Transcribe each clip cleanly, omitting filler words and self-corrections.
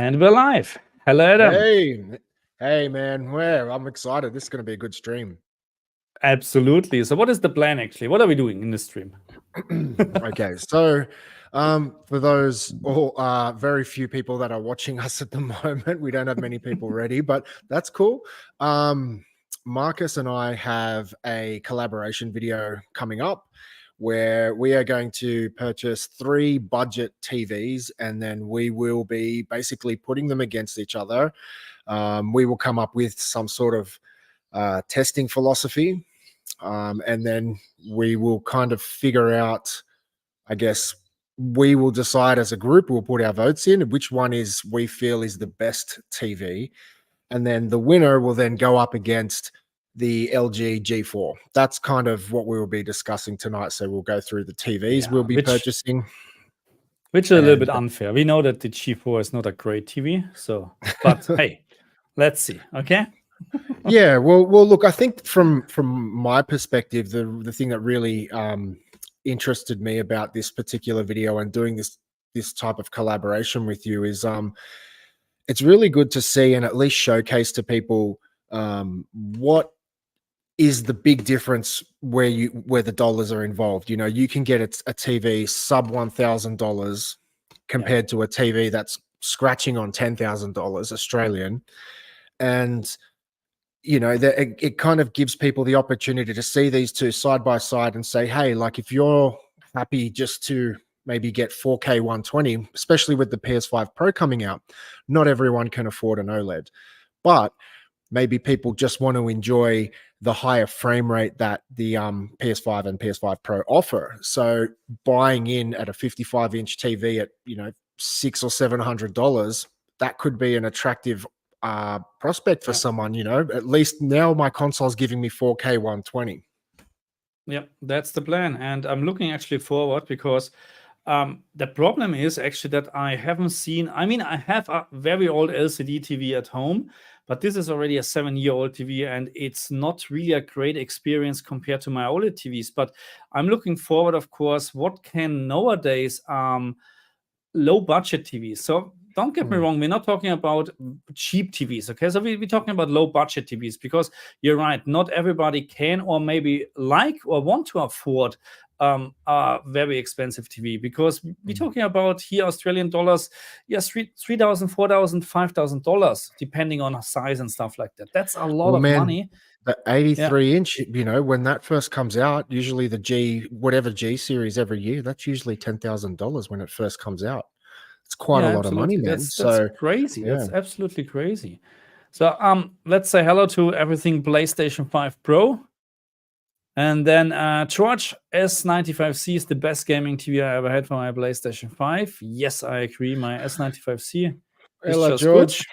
And we're live. Hello, Adam. Hey, man. I'm excited. This is going to be a good stream. Absolutely. So what is the plan, actually? What are we doing in the stream? Okay, so for those very few people that are watching us at the moment, we don't have many people ready, but that's cool. Marcus and I have a collaboration video coming up where we are going to purchase 3 budget TVs, and then we will be basically putting them against each other. We will come up with some sort of testing philosophy, and then we will kind of figure out, I guess, we will decide as a group, we'll put our votes in, which one we feel is the best TV. And then the winner will then go up against the LG G4. That's kind of what we will be discussing tonight. So we'll go through the TVs we'll be purchasing. Which is a little bit unfair. We know that the G4 is not a great TV. So, but hey, let's see. Okay. Yeah. Well, look, I think from my perspective, the thing that really interested me about this particular video and doing this type of collaboration with you is it's really good to see and at least showcase to people what is the big difference where the dollars are involved. You know, you can get a TV sub $1,000 compared to a TV that's scratching on $10,000 Australian, and you know, it kind of gives people the opportunity to see these two side by side and say, hey, like, if you're happy just to maybe get 4K 120, especially with the PS5 Pro coming out, not everyone can afford an OLED, but maybe people just want to enjoy the higher frame rate that the PS5 and PS5 Pro offer. So buying in at a 55-inch TV at, you know, $600 or $700, that could be an attractive prospect for someone. You know, at least now my console's giving me 4K 120. Yep, that's the plan. And I'm looking actually forward because the problem is actually that I haven't seen, I mean, I have a very old LCD TV at home, but this is already a 7-year-old TV and it's not really a great experience compared to my OLED TVs. But I'm looking forward, of course, what can nowadays low budget TVs. So don't get me wrong, we're not talking about cheap TVs, okay? So we're talking about low budget TVs, because you're right, not everybody can or maybe like or want to afford a very expensive TV, because we're talking about here Australian dollars, yes, $3,000, $4,000, $5,000, depending on size and stuff like that. That's a lot of money. The 83-inch, you know, when that first comes out, usually the G series every year, that's usually $10,000 when it first comes out. It's quite a lot of money, man. That's crazy. That's absolutely crazy. So let's say hello to everything PlayStation 5 Pro. And then George, S95C is the best gaming TV I ever had for my PlayStation 5. Yes, I agree. My S95C is just George. Good.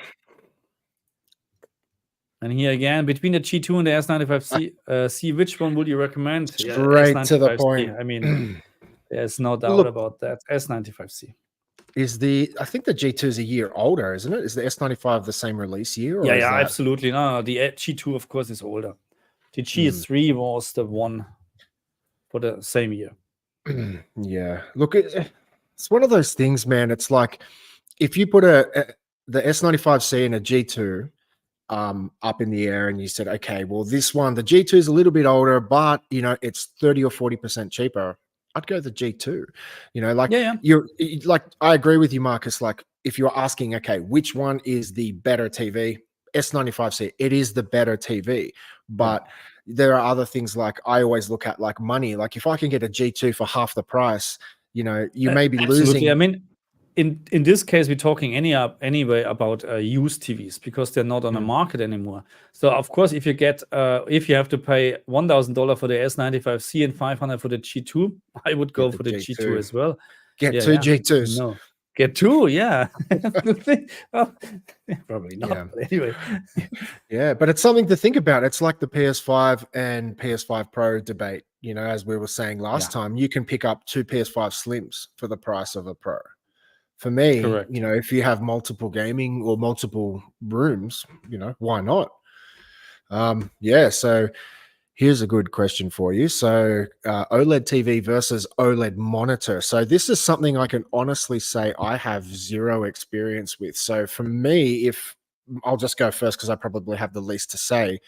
And here again, between the G2 and the S95C, which one would you recommend? Straight to the point. I mean, there's no doubt about that. S95C. I think the G2 is a year older, isn't it? Is the S95 the same release year? Or yeah, absolutely. No, the G2, of course, is older. The G3 was the one for the same year. Yeah. Look, it's one of those things, man. It's like if you put the S95C and a G2 up in the air and you said, okay, well, this one, the G2 is a little bit older, but, you know, it's 30 or 40% cheaper. I'd go the G2, you know, like you're like, I agree with you, Marcus. Like if you're asking, okay, which one is the better TV? S95C, it is the better TV, but there are other things like I always look at, like money. Like if I can get a G2 for half the price, you know, you may be losing. I mean, in this case, we're talking anyway about used TVs, because they're not on the market anymore. So of course, if you get if you have to pay $1,000 for the S95C and $500 for the G2, I would go for the G2 as well. Get two G2s. No. Get two, yeah. Well, probably not. But anyway. Yeah, but it's something to think about. It's like the PS5 and PS5 Pro debate. You know, as we were saying last time, you can pick up 2 PS5 Slims for the price of a Pro. For me, you know, if you have multiple gaming or multiple rooms, you know, why not? So Here's a good question for you. So, OLED TV versus OLED monitor. So, this is something I can honestly say I have zero experience with. So, for me, if I'll just go first because I probably have the least to say.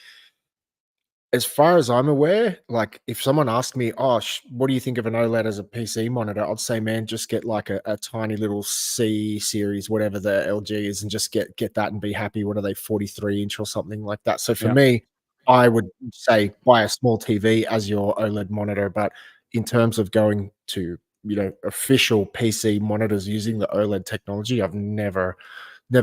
As far as I'm aware, like if someone asked me, "Oh, what do you think of an OLED as a PC monitor?" I'd say, "Man, just get like a tiny little C series, whatever the LG is, and just get that and be happy." What are they, 43-inch or something like that? So for Yeah. me, I would say buy a small TV as your OLED monitor. But in terms of going to official PC monitors using the OLED technology, I've never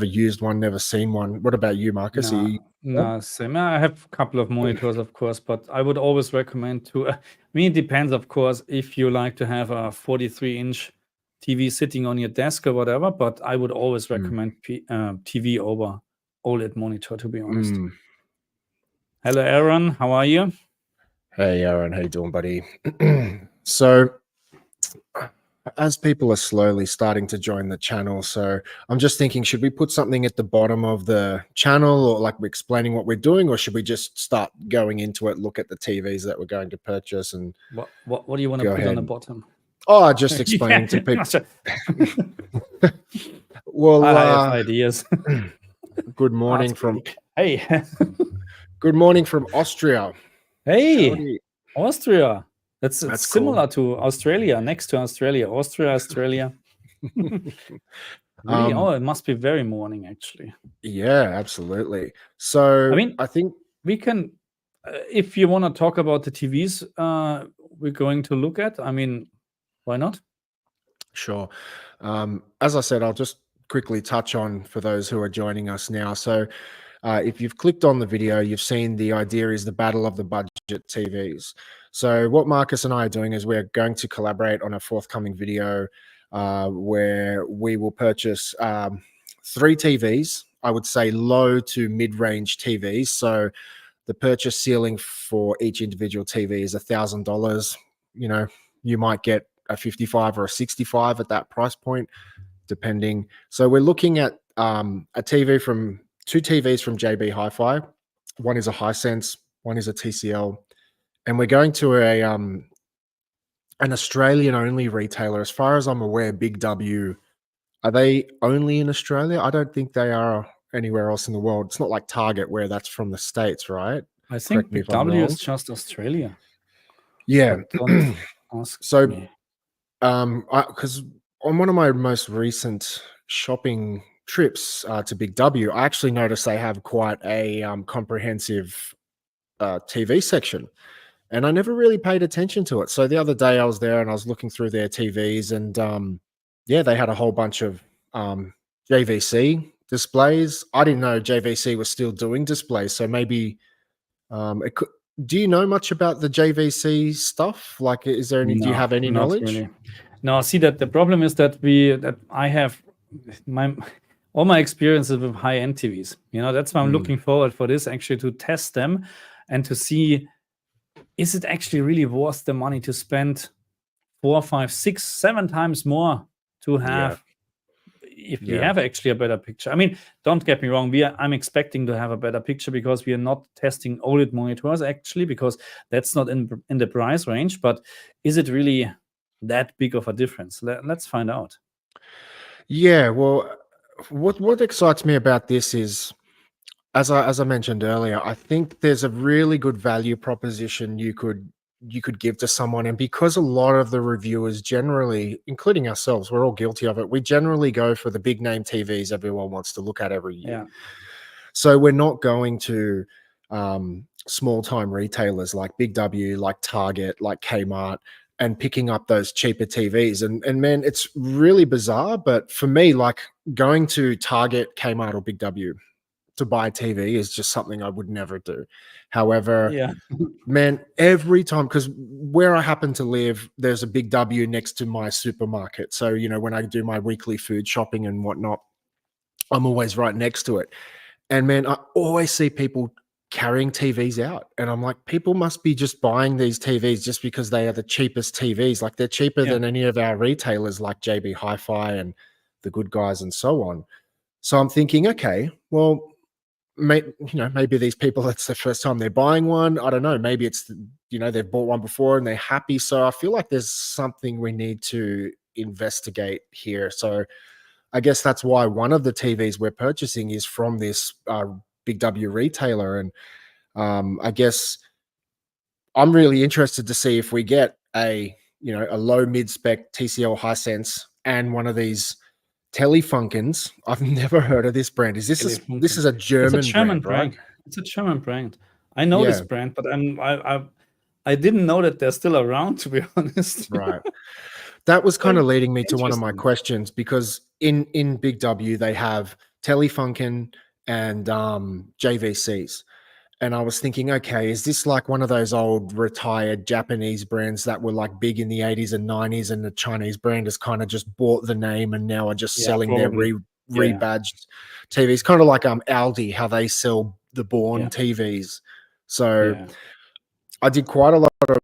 used one, never seen one. What about you, Marcus? Are No, you? no, same. I have a couple of monitors, of course, but I would always recommend to. I mean, it depends, of course, if you like to have a 43-inch TV sitting on your desk or whatever. But I would always Mm, recommend TV over OLED monitor, to be honest. mm. Hello, Aaron. How are you? Hey, Aaron, how you doing, buddy? So, as people are slowly starting to join the channel, so I'm just thinking, should we put something at the bottom of the channel, or like we're explaining what we're doing, or should we just start going into it, look at the TVs that we're going to purchase, and What do you want to go put on the ahead? bottom? Oh, just Yeah, explaining to people. gotcha. Well, I have ideas. good morning Ask from me. Hey, Austria. hey, Howdy. Austria. It's That's similar cool. to Australia, next to Australia, Austria, Australia. Really? Oh, it must be very morning, actually. Yeah, absolutely. I So mean, I think we can, if you want to talk about the TVs we're going to look at, I mean, why not? sure. As I said, I'll just quickly touch on for those who are joining us now. So, if you've clicked on the video, you've seen the idea is the battle of the budget TVs. So, what Marcus and I are doing is we're going to collaborate on a forthcoming video where we will purchase 3 TVs. I would say low to mid-range TVs. So, the purchase ceiling for each individual TV is $1,000. You might get a 55 or a 65 at that price point, depending. So we're looking at a TV from 2 TVs from JB Hi-Fi. One is a Hisense, one is a TCL, and we're going to an Australian-only retailer. As far as I'm aware, Big W. Are they only in Australia? I don't think they are anywhere else in the world. It's not like Target where that's from the States, right? I think Correct me Big if I'm W wrong. is just Australia, Yeah. but don't ask So, me. because on one of my most recent shopping trips to Big W, I actually noticed they have quite a comprehensive TV section, and I never really paid attention to it. So the other day I was there and I was looking through their TVs, and yeah, they had a whole bunch of JVC displays. I didn't know JVC was still doing displays, so maybe it could. Do you know much about the JVC stuff? Like, is there any? Do you No, have any not knowledge? really. No, see that the problem is that I have my all my experiences with high-end TVs. That's why I'm looking forward for this actually to test them and to see, is it actually really worth the money to spend 4, 5, 6, 7 times more to Yeah. have if we Yeah. have actually a better picture. I mean, don't get me wrong, I'm expecting to have a better picture because we are not testing OLED monitors actually, because that's not in the price range. But is it really that big of a difference? Let's find out. Yeah, well, what excites me about this is, as I mentioned earlier, I think there's a really good value proposition you could give to someone, and because a lot of the reviewers generally, including ourselves, we're all guilty of it. We generally go for the big name TVs everyone wants to look at every year. Yeah. So we're not going to small time retailers like Big W, like Target, like Kmart, and picking up those cheaper TVs. And man, it's really bizarre. But for me, like going to Target, Kmart, or Big W to buy a TV is just something I would never do. However, Yeah. man, every time, because where I happen to live, there's a Big W next to my supermarket. So, when I do my weekly food shopping and whatnot, I'm always right next to it. And man, I always see people carrying TVs out. And I'm like, people must be just buying these TVs just because they are the cheapest TVs. Like they're cheaper Yeah. than any of our retailers like JB Hi-Fi and the Good Guys and so on. So I'm thinking, okay, well, maybe these people, it's the first time they're buying one. I don't know. Maybe it's, they've bought one before and they're happy. So I feel like there's something we need to investigate here. So I guess that's why one of the TVs we're purchasing is from this Big W retailer. And I guess I'm really interested to see if we get a low mid-spec TCL Hisense and one of these Telefunkens. I've never heard of this brand. This is a German brand, right? It's a German brand. I know this brand, but I didn't know that they're still around, to be honest. Right. That was kind of leading me to one of my questions, because in Big W they have Telefunken and JVCs. And I was thinking, okay, is this like one of those old retired Japanese brands that were like big in the 80s and 90s, and the Chinese brand has kind of just bought the name and now are just selling their rebadged TVs, kind of like Aldi, how they sell the Born TVs. So I did quite a lot of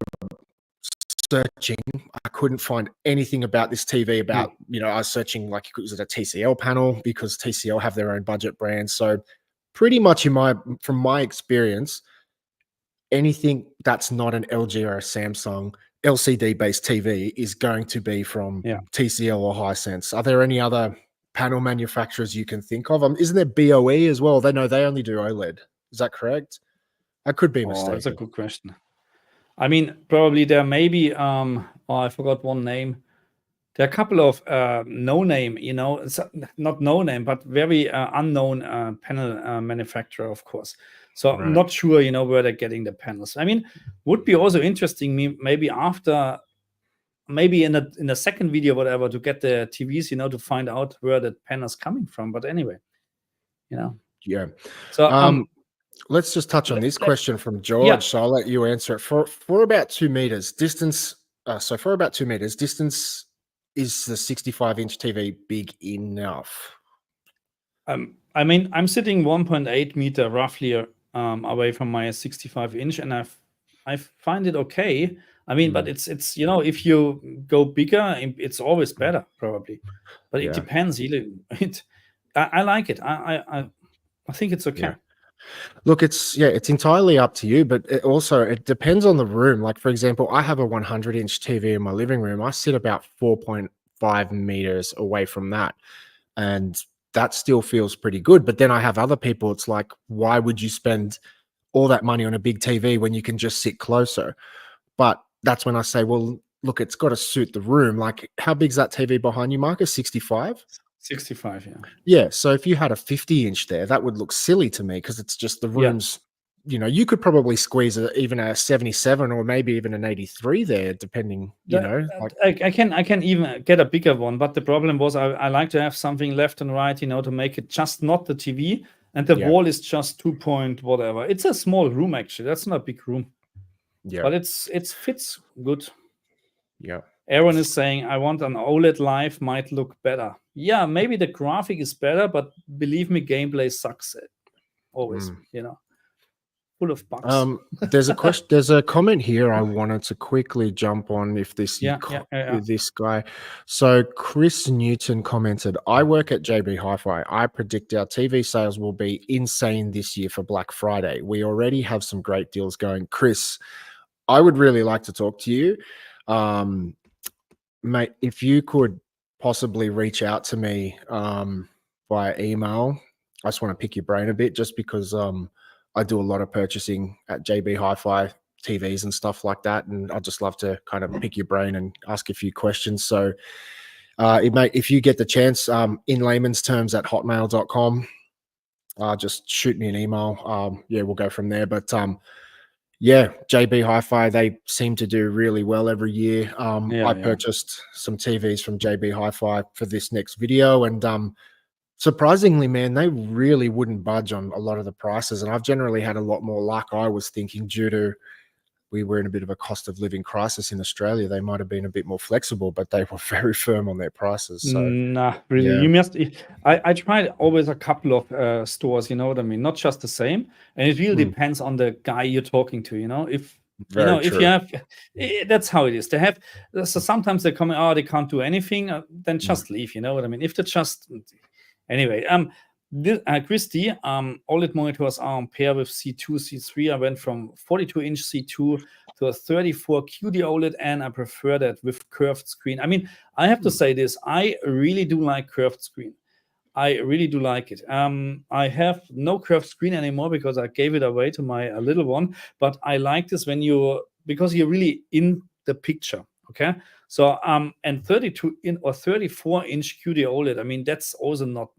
searching. I couldn't find anything about this TV about, I was searching like, was it a TCL panel, because TCL have their own budget brands. So pretty much from my experience, anything that's not an LG or a Samsung LCD-based TV is going to be from TCL or Hisense. Are there any other panel manufacturers you can think of? Isn't there BOE as well? They only do OLED. Is that correct? I could be mistaken. That's a good question. I mean, probably there may be, I forgot one name. There are a couple of no-name, not no-name, but very unknown panel manufacturer, of course. So I'm not sure, where they're getting the panels. I mean, would be also interesting, maybe after, maybe in a second video, whatever, to get the TVs, to find out where the panel's coming from. But anyway, Yeah. So let's just touch on this question from George. So I'll let you answer it. For about 2 meters distance. For about 2 meters distance, is the 65-inch TV big enough? I mean, I'm sitting 1.8 meter roughly away from my 65-inch, and I find it okay. I mean, but it's if you go bigger, it's always better probably. But it depends. I like it. I think it's okay. Yeah. Look, it's entirely up to you, but it depends on the room. Like, for example, I have a 100-inch TV in my living room. I sit about 4.5 meters away from that, and that still feels pretty good. But then I have other people, it's like, why would you spend all that money on a big TV when you can just sit closer? But that's when I say, well, look, it's got to suit the room. Like, how big's that TV behind you, Marcus? 65? 65, yeah. Yeah, so if you had a 50-inch there, that would look silly to me, because it's just the rooms. You could probably squeeze even a 77 or maybe even an 83 there, depending. I can even get a bigger one, but the problem was I like to have something left and right, to make it just not the TV, and the wall is just 2 point whatever. It's a small room actually. That's not a big room. Yeah, but it fits good. Yeah. Aaron is saying, I want an OLED live, might look better. Yeah, maybe the graphic is better, but believe me, gameplay sucks always, full of bugs. There's a question. There's a comment here I wanted to quickly jump on. If this this guy, so Chris Newton commented, I work at JB Hi-Fi. I predict our TV sales will be insane this year for Black Friday. We already have some great deals going. Chris, I would really like to talk to you. Mate, if you could possibly reach out to me via email. I just want to pick your brain a bit, just because I do a lot of purchasing at JB Hi-Fi TVs and stuff like that, and I'd just love to kind of pick your brain and ask a few questions. So if you get the chance, in layman's terms at hotmail.com, just shoot me an email. We'll go from there. But JB Hi-Fi, they seem to do really well every year. I purchased some TVs from JB Hi-Fi for this next video, and surprisingly, man, they really wouldn't budge on a lot of the prices. And I've generally had a lot more luck. I was thinking, due to we were in a bit of a cost of living crisis in Australia, they might have been a bit more flexible, but they were very firm on their prices. So nah, really, you must. I tried always a couple of stores, you know what I mean, not just the same, and it really depends on the guy you're talking to. If if you have, that's how it is. They have, so sometimes they come, they can't do anything, then just leave. You know what I mean? If they just anyway, This, Christy, OLED monitors are on pair with C2, C3. I went from 42-inch C2 to a 34 QD OLED, and I prefer that with curved screen. I mean, I have to say this. I really do like curved screen. I really do like it. I have no curved screen anymore because I gave it away to my little one. But I like this because you're really in the picture. Okay. So and 32 in or 34-inch QD OLED. I mean, that's also not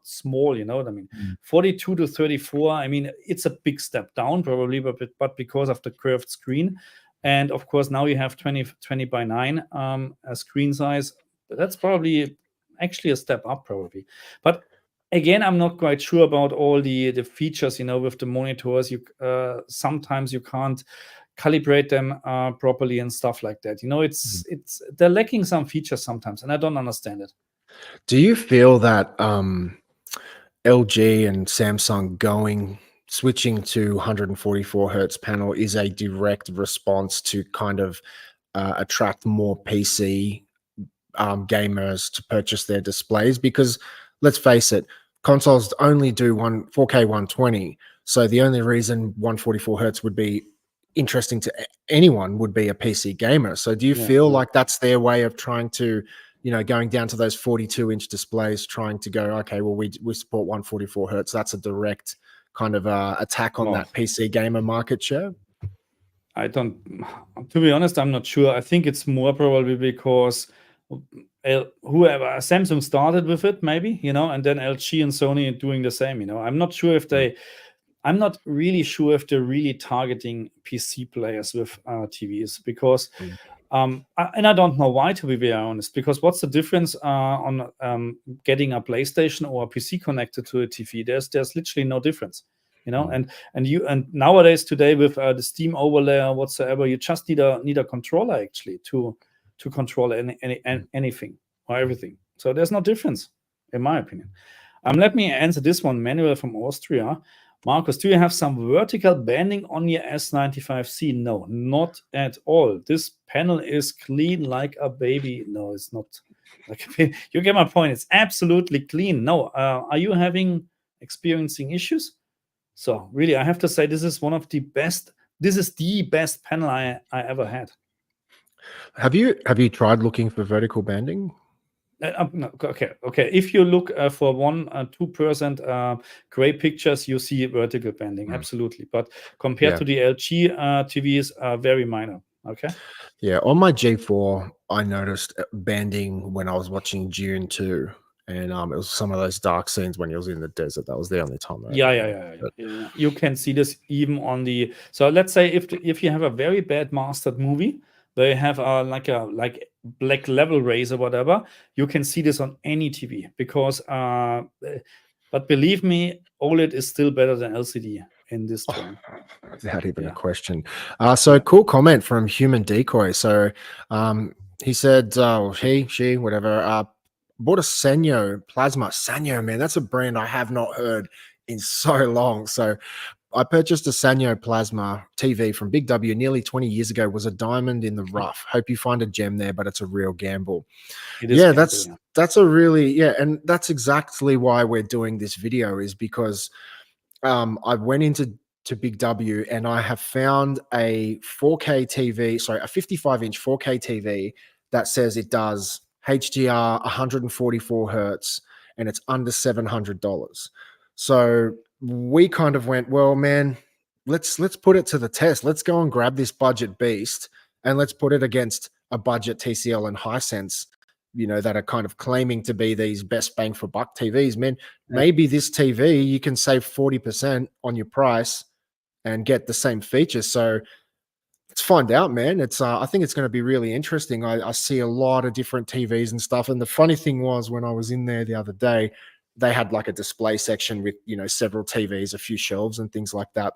small. You know what I mean? 42 to 34. I mean, it's a big step down probably, but because of the curved screen, and of course now you have 20 by 9 a screen size. That's probably actually a step up probably. But again, I'm not quite sure about all the features, you know, with the monitors. You sometimes you can't calibrate them properly and stuff like that. You know, it's they're lacking some features sometimes, and I don't understand it. Do you feel that LG and Samsung switching to 144 hertz panel is a direct response to kind of attract more PC gamers to purchase their displays? Because let's face it, consoles only do 4K 120. So the only reason 144 hertz would be interesting to anyone would be a PC gamer. So do you feel like that's their way of trying to, you know, going down to those 42-inch displays, trying to go, okay, well, we support 144 hertz. That's a direct kind of attack on that PC gamer market share? To be honest, I'm not sure. I think it's more probably because whoever Samsung started with it, maybe, you know, and then LG and Sony are doing the same. You know, I'm not really sure if they're really targeting PC players with TVs because, and I don't know why, to be very honest. Because what's the difference on getting a PlayStation or a PC connected to a TV? There's literally no difference. You know, and nowadays today with the Steam overlay or whatsoever, you just need a controller actually to control anything or everything. So there's no difference, in my opinion. Let me answer this one. Manuel from Austria. Marcus, do you have some vertical banding on your S95C? No, not at all. This panel is clean like a baby. No, it's not like a baby. You get my point. It's absolutely clean. No, are you experiencing issues? So really, I have to say this is one of the best. This is the best panel I ever had. Have you tried looking for vertical banding? No, okay. If you look for 1-2% gray pictures, you see vertical banding, absolutely. But compared to the LG TVs, very minor. Okay. Yeah, on my G4, I noticed banding when I was watching Dune 2. And it was some of those dark scenes when he was in the desert. That was the only time. Yeah. You can see this even on the. So let's say if you have a very bad mastered movie, where you have like black level rays or whatever, you can see this on any TV because. But believe me, OLED is still better than LCD in this term. Without even a question. Cool comment from Human Decoy. So he said, she, whatever. Bought a Sanyo plasma. Sanyo, man, that's a brand I have not heard in so long. So I purchased a Sanyo plasma TV from Big W nearly 20 years ago. It was a diamond in the rough. Hope you find a gem there, but it's a real gamble. That's a really, and that's exactly why we're doing this video, is because I went into Big W and I have found a 4K TV, a 55-inch 4K TV that says it does HDR 144 hertz and it's under $700. So we kind of went, well, man, let's put it to the test. Let's go and grab this budget beast and let's put it against a budget TCL and Hisense, you know, that are kind of claiming to be these best bang for buck TVs. Man, maybe this TV, you can save 40% on your price and get the same features. So let's find out, man. I think it's going to be really interesting. I see a lot of different TVs and stuff. And the funny thing was, when I was in there the other day, they had like a display section with, you know, several TVs, a few shelves and things like that.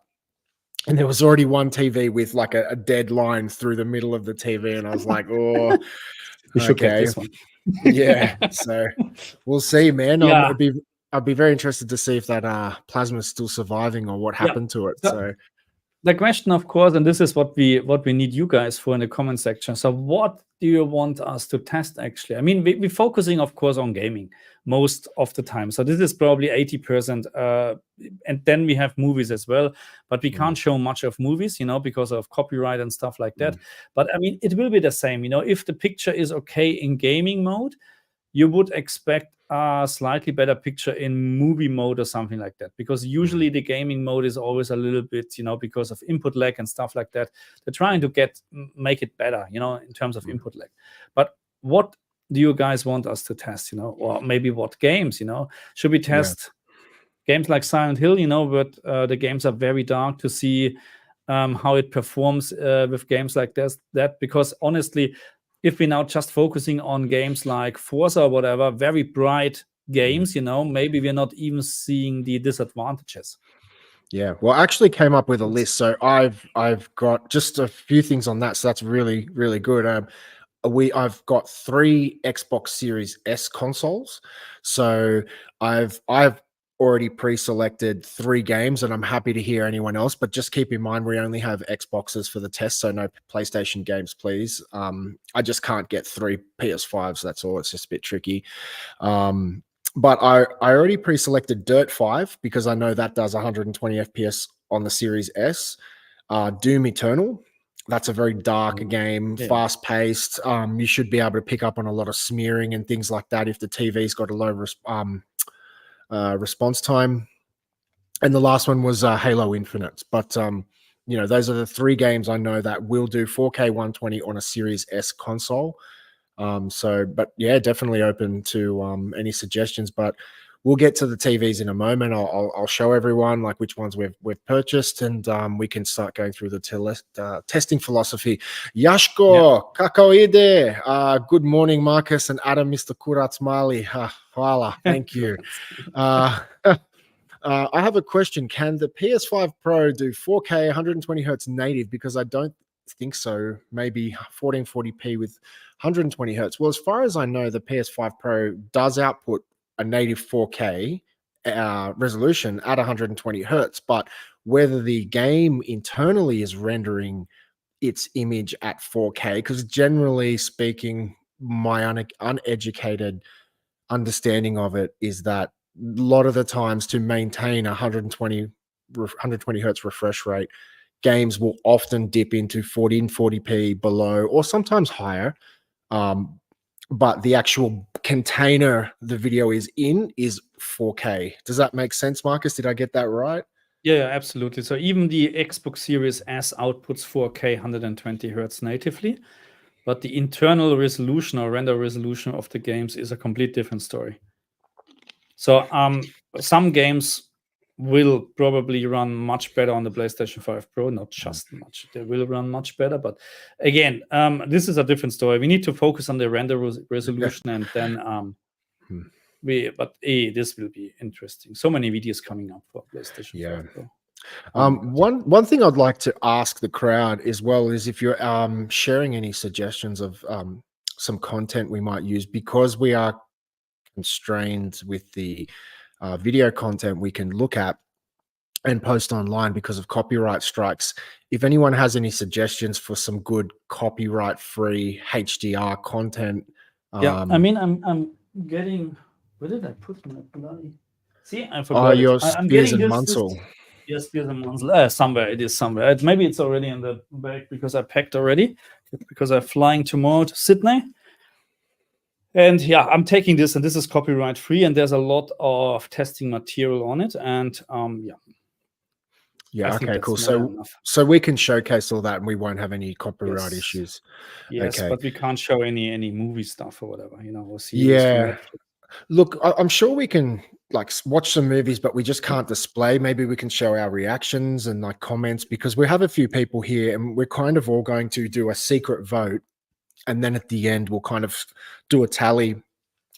And there was already one TV with like a dead line through the middle of the TV. And I was like, oh, we should get this one. Yeah. So we'll see, man. Yeah. I'd be very interested to see if that plasma is still surviving or what happened to it. So the question, of course, and this is what we need you guys for in the comment section. So what do you want us to test actually? I mean, we're focusing, of course, on gaming most of the time. So this is probably 80%. And then we have movies as well, but we can't show much of movies, because of copyright and stuff like that. But I mean, it will be the same, if the picture is okay in gaming mode, you would expect a slightly better picture in movie mode or something like that, because usually the gaming mode is always a little bit, because of input lag and stuff like that. They're trying to make it better, in terms of input lag. But what do you guys want us to test, or maybe what games, should we test games like Silent Hill, but the games are very dark, to see how it performs with games like that, because honestly, if we're now just focusing on games like Forza or whatever, very bright games, maybe we're not even seeing the disadvantages. Yeah, well, I actually came up with a list, so I've got just a few things on that, so that's really, really good. I've got 3 Xbox Series S consoles, so I've already pre-selected 3 games, and I'm happy to hear anyone else, but just keep in mind we only have Xboxes for the test, so no PlayStation games, please. I just can't get 3 PS5s, that's all. It's just a bit tricky. But I already pre-selected Dirt 5 because I know that does 120 FPS on the Series S. Doom Eternal, that's a very dark game, fast-paced. You should be able to pick up on a lot of smearing and things like that if the TV's got a low response time. And the last one was Halo Infinite. But those are the 3 games I know that will do 4K 120 on a Series S console. But yeah, definitely open to any suggestions. But we'll get to the TVs in a moment. I'll show everyone like which ones we've purchased, and we can start going through the testing philosophy. Yashko, kako ide? Good morning, Marcus and Adam, Mr. Kuratsmali. Hvala, thank you. I have a question. Can the PS5 Pro do 4K 120 hertz native? Because I don't think so. Maybe 1440p with 120 hertz. Well, as far as I know, the PS5 Pro does output a native 4K resolution at 120 hertz, but whether the game internally is rendering its image at 4K, because generally speaking, my uneducated understanding of it is that a lot of the times to maintain 120 hertz refresh rate, games will often dip into 1440p below or sometimes higher. But the actual container the video is in is 4K. Does that make sense, Marcus? Did I get that right? Yeah, absolutely. So even the Xbox Series S outputs 4K 120 hertz natively, but the internal resolution or render resolution of the games is a complete different story. So some games will probably run much better on the PlayStation 5 Pro, not just much. They will run much better, but again, this is a different story. We need to focus on the render resolution, and then this will be interesting. So many videos coming up for PlayStation 5 Pro. One thing I'd like to ask the crowd as well is if you're sharing any suggestions of some content we might use, because we are constrained with the video content we can look at and post online because of copyright strikes. If anyone has any suggestions for some good copyright-free HDR content, I mean, I'm getting. Where did I put my bloody? See, I forgot. I'm getting this. Yes, Spears and Mansell. Somewhere it is somewhere. Maybe it's already in the bag because I packed already. Because I'm flying tomorrow to Sydney. And yeah, I'm taking this, and this is copyright free, and there's a lot of testing material on it. And okay, cool. So we can showcase all that, and we won't have any copyright issues. Yes, okay. But we can't show any movie stuff or whatever, or series. Look, I'm sure we can like watch some movies, but we just can't display. Maybe we can show our reactions and like comments, because we have a few people here, and we're kind of all going to do a secret vote. And then at the end, we'll kind of do a tally.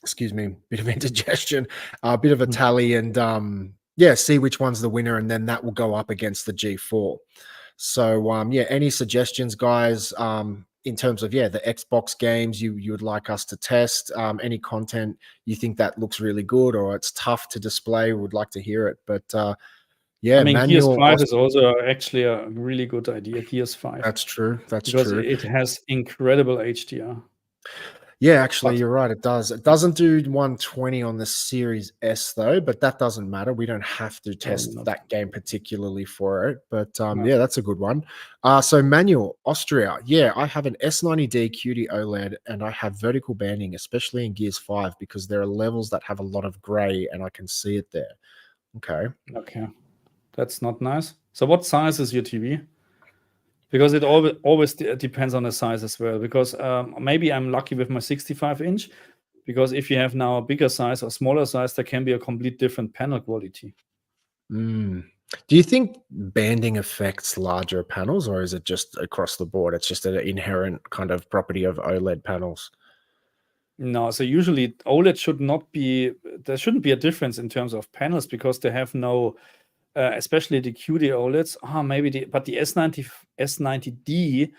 Excuse me, bit of indigestion, a bit of a tally, and see which one's the winner, and then that will go up against the G4. So any suggestions, guys, in terms of the Xbox games you would like us to test, any content you think that looks really good or it's tough to display, we would like to hear it. But Yeah, I mean, Gears manual. 5 is also actually a really good idea, Gears 5, That's true. That's because true. it has incredible HDR. Yeah, actually, But you're right. It does. It doesn't do 120 on the Series S though, but that doesn't matter. We don't have to probably test not. that game particularly for it. But No. yeah, that's a good one. So manual Austria. Yeah, I have an S90D QD OLED, and I have vertical banding, especially in Gears 5, because there are levels that have a lot of gray, and I can see it there. Okay. Okay, that's not nice. So what size is your TV? Because it always depends on the size as well. Because maybe I'm lucky with my 65-inch, because if you have now a bigger size or smaller size, there can be a complete different panel quality. Mm. Do you think banding affects larger panels, or is it just across the board? It's just an inherent kind of property of OLED panels. No, so usually OLED should not be, there shouldn't be a difference in terms of panels, because they have no, especially the QD OLEDs. But the S90D,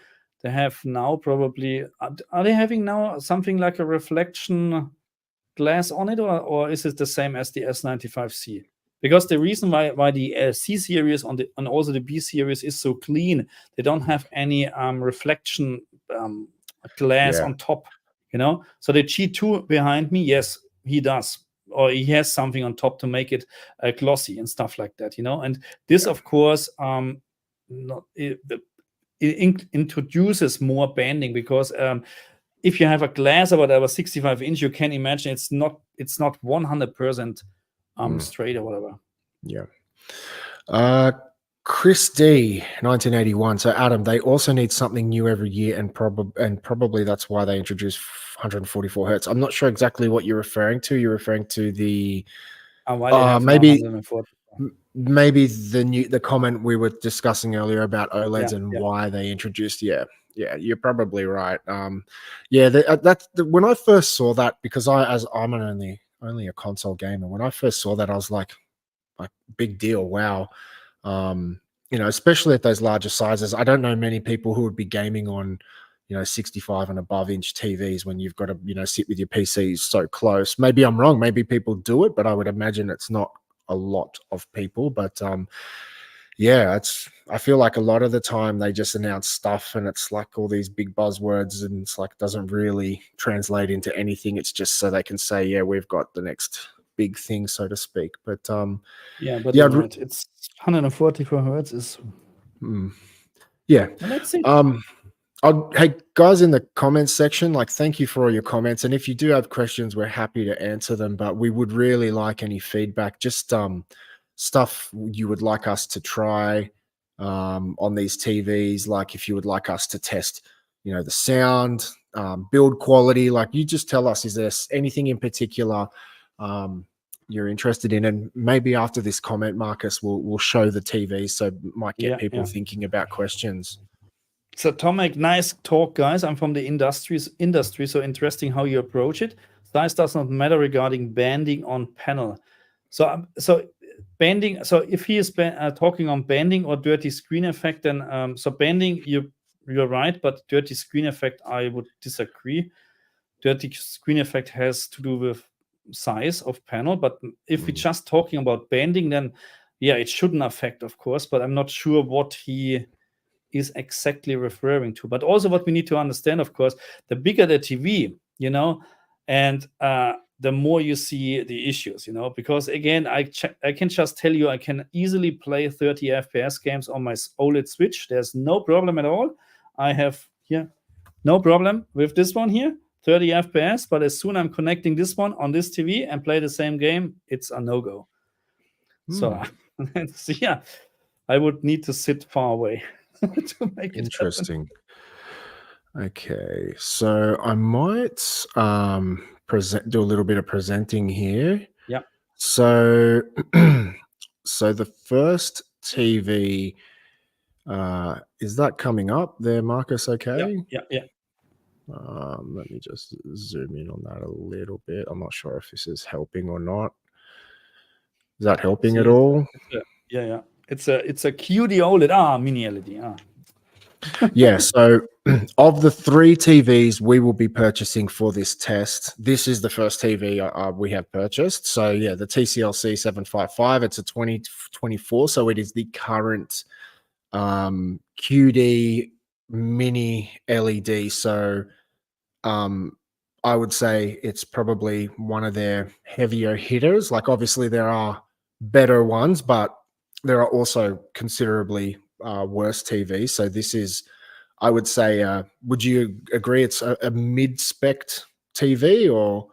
they have now probably, are they having now something like a reflection glass on it, or is it the same as the S95C? Because the reason why the C series and also the B series is so clean, they don't have any reflection glass Yeah. on top, you know. So the G2 behind me, yes, he does, or he has something on top to make it glossy and stuff like that, you know. And this, of course, it introduces more banding, because if you have a glass or whatever 65-inch, you can imagine it's not 100% straight or whatever. Yeah. Chris D, 1981. So Adam, they also need something new every year, and probably that's why they introduced 144 hertz. I'm not sure exactly what you're referring to. You're referring to the Why they have maybe 140. maybe the comment we were discussing earlier about OLEDs and why they introduced. Yeah, you're probably right. When I first saw that, because I'm only a console gamer. When I first saw that, I was like big deal. Wow. Especially at those larger sizes. I don't know many people who would be gaming on, 65 and above inch TVs when you've got to, sit with your PCs so close. Maybe I'm wrong. Maybe people do it, but I would imagine it's not a lot of people. But I feel like a lot of the time they just announce stuff and it's like all these big buzzwords, and it's like doesn't really translate into anything. It's just so they can say, yeah, we've got the next big thing, so to speak. But you're right. It's 144 hertz is yeah. Well, let's see. Hey guys, in the comments section, thank you for all your comments, and if you do have questions, we're happy to answer them, but we would really like any feedback, just stuff you would like us to try on these TVs, like if you would like us to test the sound, build quality. You just tell us, is there anything in particular you're interested in, and maybe after this comment, Marcus, we'll show the TV, so might get people thinking about questions. So Tomek, nice talk, guys. I'm from the industry, so interesting how you approach it. Size does not matter regarding banding on panel. So banding. So if he is talking on banding or dirty screen effect, then so banding, you're right, but dirty screen effect, I would disagree. Dirty screen effect has to do with size of panel, but if we're just talking about banding, then it shouldn't affect, of course. But I'm not sure what he is exactly referring to. But also what we need to understand, of course, the bigger the TV, and the more you see the issues, because again, I can just tell you, I can easily play 30 FPS games on my OLED Switch. There's no problem at all. I have here no problem with this one here, 30 FPS, but as soon as I'm connecting this one on this TV and play the same game, it's a no-go. So I would need to sit far away to make it interesting happen. Okay, so I might do a little bit of presenting here. Yeah. So so the first TV, is that coming up there, Marcus? Okay. Yeah. Let me just zoom in on that a little bit. I'm not sure if this is helping or not. Is that helping at all? Yeah. It's a QD OLED. Mini LED. Yeah, so of the 3 TVs we will be purchasing for this test, this is the first TV we have purchased. So yeah, the TCL C755, it's a 2024, so it is the current QD mini LED. So um, I would say it's probably one of their heavier hitters. Like obviously there are better ones, but there are also considerably worse TVs. So this is, I would say, would you agree it's a mid-spec TV, or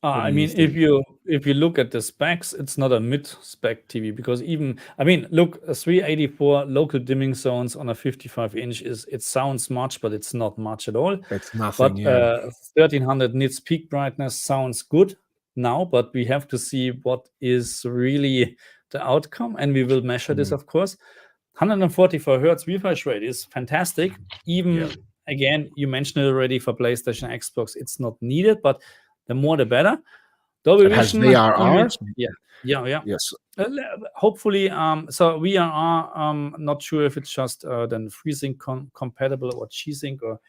what do I you mean, think? if you look at the specs, it's not a mid-spec TV because even I mean, look, a 384 local dimming zones on a 55-inch is it sounds much, but it's not much at all. It's nothing, But yeah. 1300 nits peak brightness sounds good now, but we have to see what is really the outcome, and we will measure this, Mm, of course. 144 hertz refresh rate is fantastic. yeah. Even again, you mentioned it already for PlayStation, Xbox, it's not needed, but the more the better. Dolby It has Vision VRR. image, yeah. Yes. Hopefully, so VRR, not sure if it's just then FreeSync compatible or G-Sync, or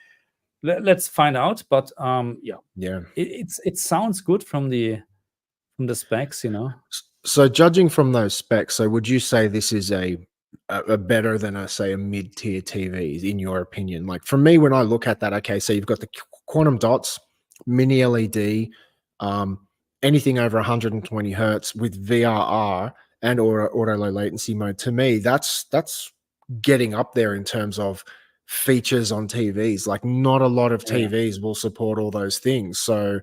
let's find out. But yeah, Yeah. it sounds good from the specs, So judging from those specs, so would you say this is a better than say a mid-tier TV in your opinion? Like for me, when I look at that, okay, so you've got the quantum dots, mini LED, um, anything over 120 hertz with VRR and or auto low latency mode. To me, that's getting up there in terms of features on TVs. Like not a lot of Yeah. TVs will support all those things. So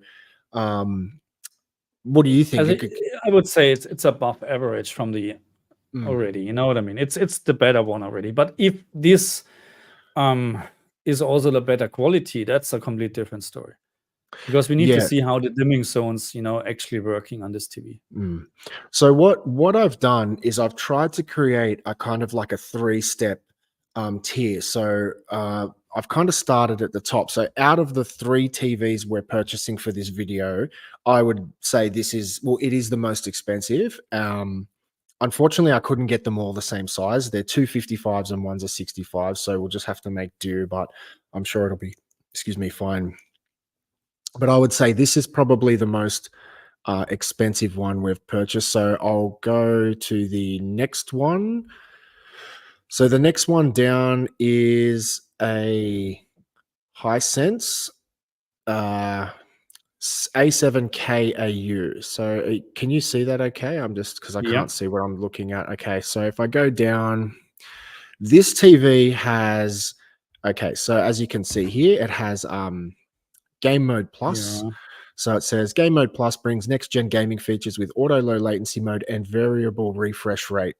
um, what do you think? As It could, I would say it's above average from the mm, already. You know what I mean? It's the better one already. But if this is also the better quality, that's a complete different story. Because we need to yeah. see how the dimming zones, actually working on this TV. Mm. So what I've done is I've tried to create a kind of like a 3-step tier. So I've kind of started at the top. So out of the 3 TVs we're purchasing for this video, I would say this is, well, it is the most expensive. Unfortunately, I couldn't get them all the same size. They're 255s and one's a 65. So we'll just have to make do, but I'm sure it'll be, excuse me, fine. But I would say this is probably the most expensive one we've purchased. So I'll go to the next one. So the next one down is a Hisense A7K AU. So can you see that okay? I'm just, because I Yeah. can't see what I'm looking at. Okay, so if I go down, this TV has, okay, so as you can see here, it has Game Mode Plus. Yeah. So it says Game Mode Plus brings next gen gaming features with auto low latency mode and variable refresh rate.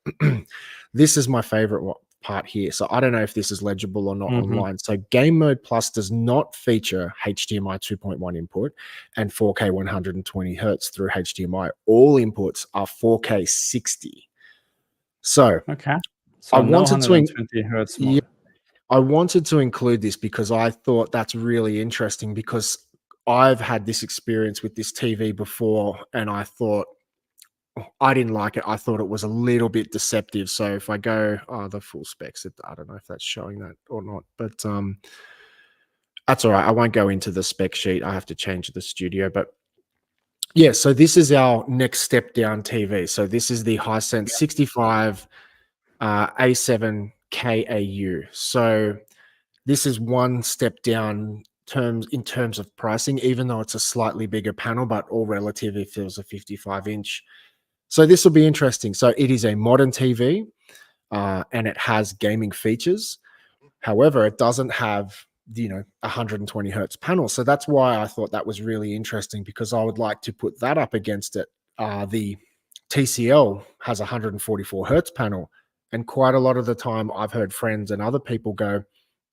This is my favorite part here. So I don't know if this is legible or not Mhm. online. So Game Mode Plus does not feature HDMI 2.1 input and 4K 120 hertz through HDMI. All inputs are 4K 60. So Okay. I So no wanted to 120 hertz yeah, mode. I wanted to include this because I thought that's really interesting, because I've had this experience with this TV before and I thought, I didn't like it. I thought it was a little bit deceptive. So if I go, the full specs, I don't know if that's showing that or not, but that's all right. I won't go into the spec sheet. I have to change the studio, but yeah. So this is our next step down TV. So this is the Hisense 65 A7K AU. So this is one step down in terms of pricing, even though it's a slightly bigger panel, but all relative, it feels a 55-inch. So this will be interesting. So it is a modern TV and it has gaming features. However, it doesn't have, 120 hertz panel. So that's why I thought that was really interesting, because I would like to put that up against it. The TCL has a 144 hertz panel. And quite a lot of the time I've heard friends and other people go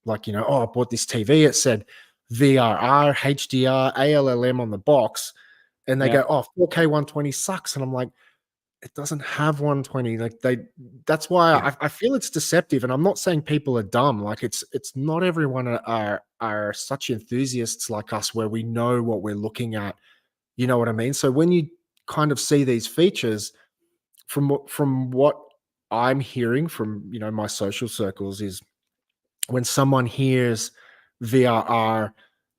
like, oh, I bought this TV. It said VRR, HDR, ALLM on the box. And they Yeah. go, oh, 4K 120 sucks. And I'm like, it doesn't have 120. Like that's why Yeah. I feel it's deceptive. And I'm not saying people are dumb. Like it's not everyone are such enthusiasts like us where we know what we're looking at. You know what I mean? So when you kind of see these features, from what I'm hearing from my social circles, is when someone hears VRR,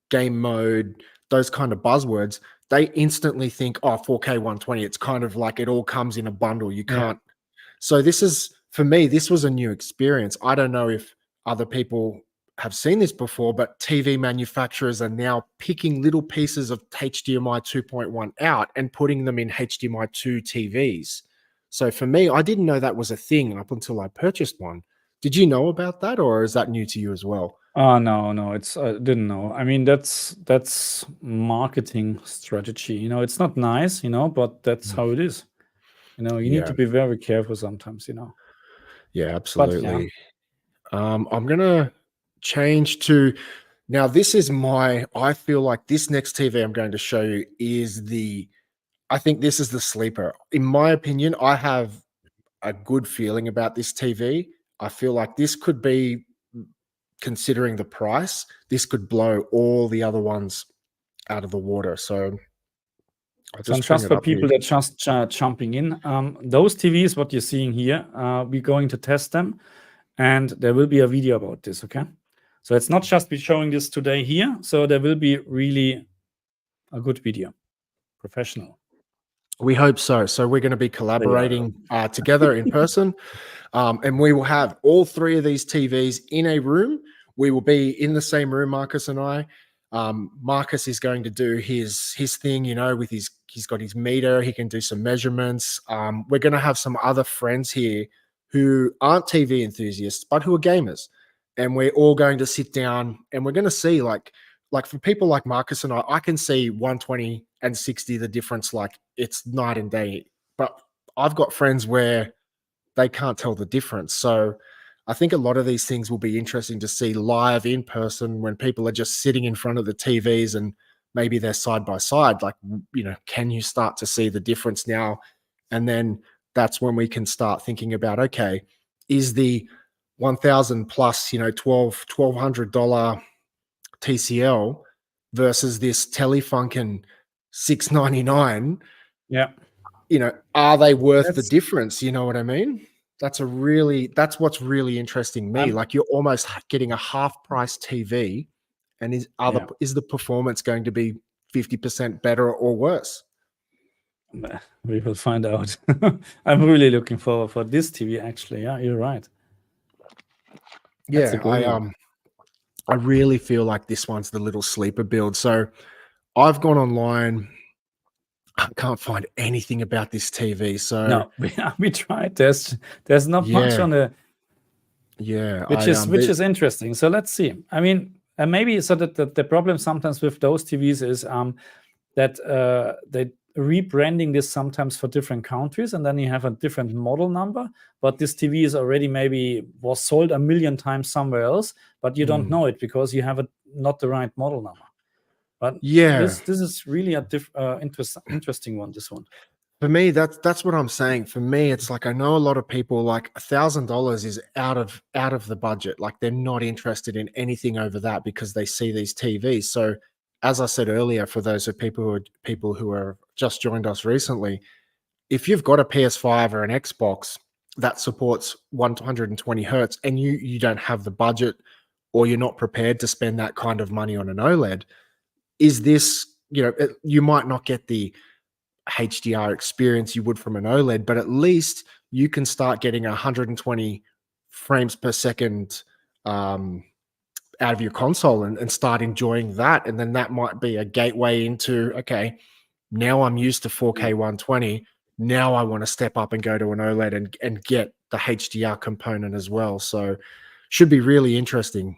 game mode, those kind of buzzwords, they instantly think, oh, 4K 120. It's kind of like it all comes in a bundle. You Yeah. can't. So this is, for me, this was a new experience. I don't know if other people have seen this before, but TV manufacturers are now picking little pieces of HDMI 2.1 out and putting them in HDMI 2 TVs. So for me, I didn't know that was a thing up until I purchased one. Did you know about that, or is that new to you as well? Oh, no, it's I didn't know. I mean, that's marketing strategy. You know, it's not nice, you know, but that's how it is. You know, you need Yeah, to be very careful sometimes, you know. yeah, But yeah, absolutely. I'm gonna change to now. This is I feel like this next TV I'm going to show you is I think this is the sleeper. In my opinion, I have a good feeling about this TV. I feel like this could be, considering the price, this could blow all the other ones out of the water. So I'll so, and just bring just it for up here. people that just jumping in, those TVs, what you're seeing here, we're going to test them, and there will be a video about this. Okay, so it's not just be showing this today here. So there will be really a good video, professional. We hope so. So we're going to be collaborating together in person. And we will have all three of these TVs in a room. We will be in the same room, Marcus and I. Marcus is going to do his thing, you know, with he's got his meter. He can do some measurements. We're going to have some other friends here who aren't TV enthusiasts, but who are gamers. And we're all going to sit down and we're going to see, like for people like Marcus and I can see 120 and 60, the difference, like it's night and day. But I've got friends where they can't tell the difference. So I think a lot of these things will be interesting to see live in person when people are just sitting in front of the TVs and maybe they're side by side. Like, you know, can you start to see the difference now? And then that's when we can start thinking about, okay, is the 1,000 plus, you know, $1,200 TCL versus this Telefunken $699, Yeah, you know, are they worth the that's difference? You know what I mean? That's what's really interesting me. Like you're almost getting a half price TV, and is the performance going to be 50% better or worse? we will find out. I'm really looking forward for this TV. Actually, yeah, you're right. That's a Yeah, good one. I really feel like this one's the little sleeper build. So I've gone online. I can't find anything about this TV. So No, we tried. There's not much yeah, on the yeah, which is interesting. So let's see. I mean, maybe so that the problem sometimes with those TVs is that they rebranding this sometimes for different countries, and then you have a different model number. But this TV is already maybe was sold 1 million times somewhere else, but you don't know it because you have not the right model number. But yeah, this is really a interesting one. This one. for me, that's what I'm saying. For me, it's like I know a lot of people, like $1,000 is out of the budget. Like they're not interested in anything over that because they see these TVs. So, as I said earlier, for those of people who are just joined us recently, if you've got a PS5 or an Xbox that supports 120 hertz and you don't have the budget or you're not prepared to spend that kind of money on an OLED, is this, you know, you might not get the HDR experience you would from an OLED, but at least you can start getting 120 frames per second out of your console and start enjoying that. And then that might be a gateway into, okay, now I'm used to 4K 120. Now I want to step up and go to an OLED and get the HDR component as well. So should be really interesting.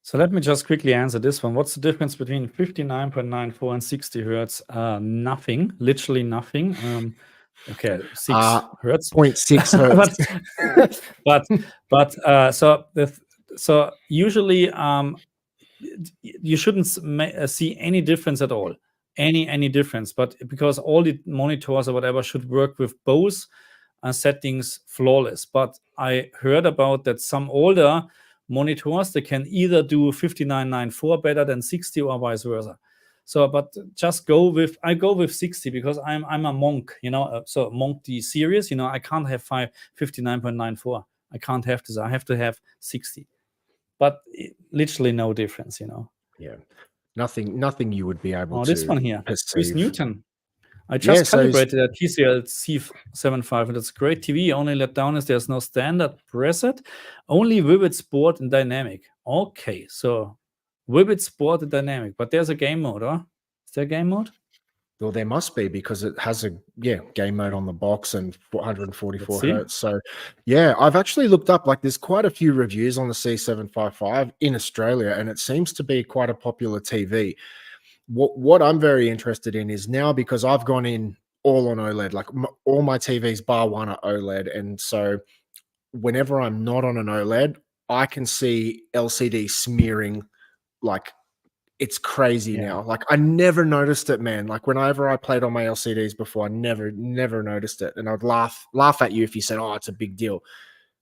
So let me just quickly answer this one. What's the difference between 59.94 and 60 hertz? Nothing, literally nothing. Okay, 6 hertz. 0.6 hertz. So usually you shouldn't see any difference at all, any difference. But because all the monitors or whatever should work with both settings flawless. But I heard about that some older monitors, they can either do 59.94 better than 60 or vice versa. So, but just I go with 60 because I'm a monk, you know. So monk D series, you know, I can't have 59.94. I can't have this. I have to have 60. But literally no difference, Yeah. Nothing you would be able Oh, this one to here, Chris perceive. Newton. I Yeah, just so calibrated a TCL C75, and it's a great TV. Only let down is there's no standard preset, only vivid sport and dynamic. Okay, so vivid sport and dynamic, but there's a game mode, huh? Is there a game mode? well, there must be, because it has a game mode on the box and 144 Let's see. hertz. So yeah, I've actually looked up, like, there's quite a few reviews on the C755 in Australia, and it seems to be quite a popular TV. What I'm very interested in is now, because I've gone in all on OLED, like all my TVs bar one are OLED, and so whenever I'm not on an OLED, I can see LCD smearing like it's crazy Yeah. now. Like, I never noticed it, man. Like, whenever I played on my LCDs before, I never noticed it. And I'd laugh at you if you said, "Oh, it's a big deal."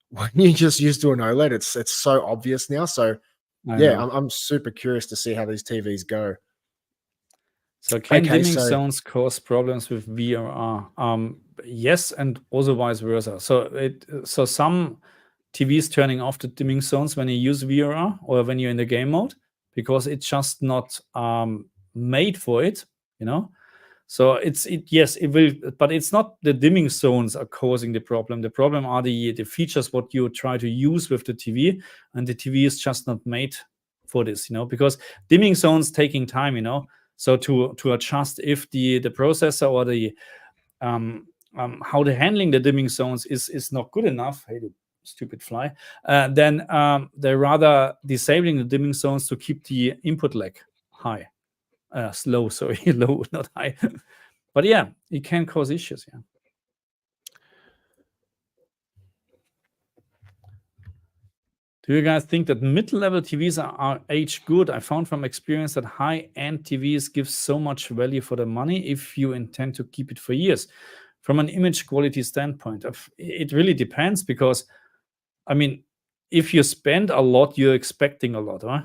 When you just used to an OLED, it's so obvious now. So I yeah, know. I'm super curious to see how these TVs go. So can Okay, dimming so zones cause problems with VRR? Yes, and also vice versa. So some TVs turning off the dimming zones when you use VRR or when you're in the game mode, because it's just not made for it, So yes, it will, but it's not the dimming zones are causing the problem. The problem are the features what you try to use with the TV, and the TV is just not made for this, because dimming zones taking time, So to adjust if the processor or the how the handling the dimming zones is not good enough. Hey, the stupid fly. Then they're rather disabling the dimming zones to keep the input lag high. Slow, sorry, low, not high. But yeah, it can cause issues. Yeah. Do you guys think that mid-level TVs are age good? I found from experience that high-end TVs give so much value for the money if you intend to keep it for years. From an image quality standpoint, it really depends, because, I mean, if you spend a lot, you're expecting a lot, huh?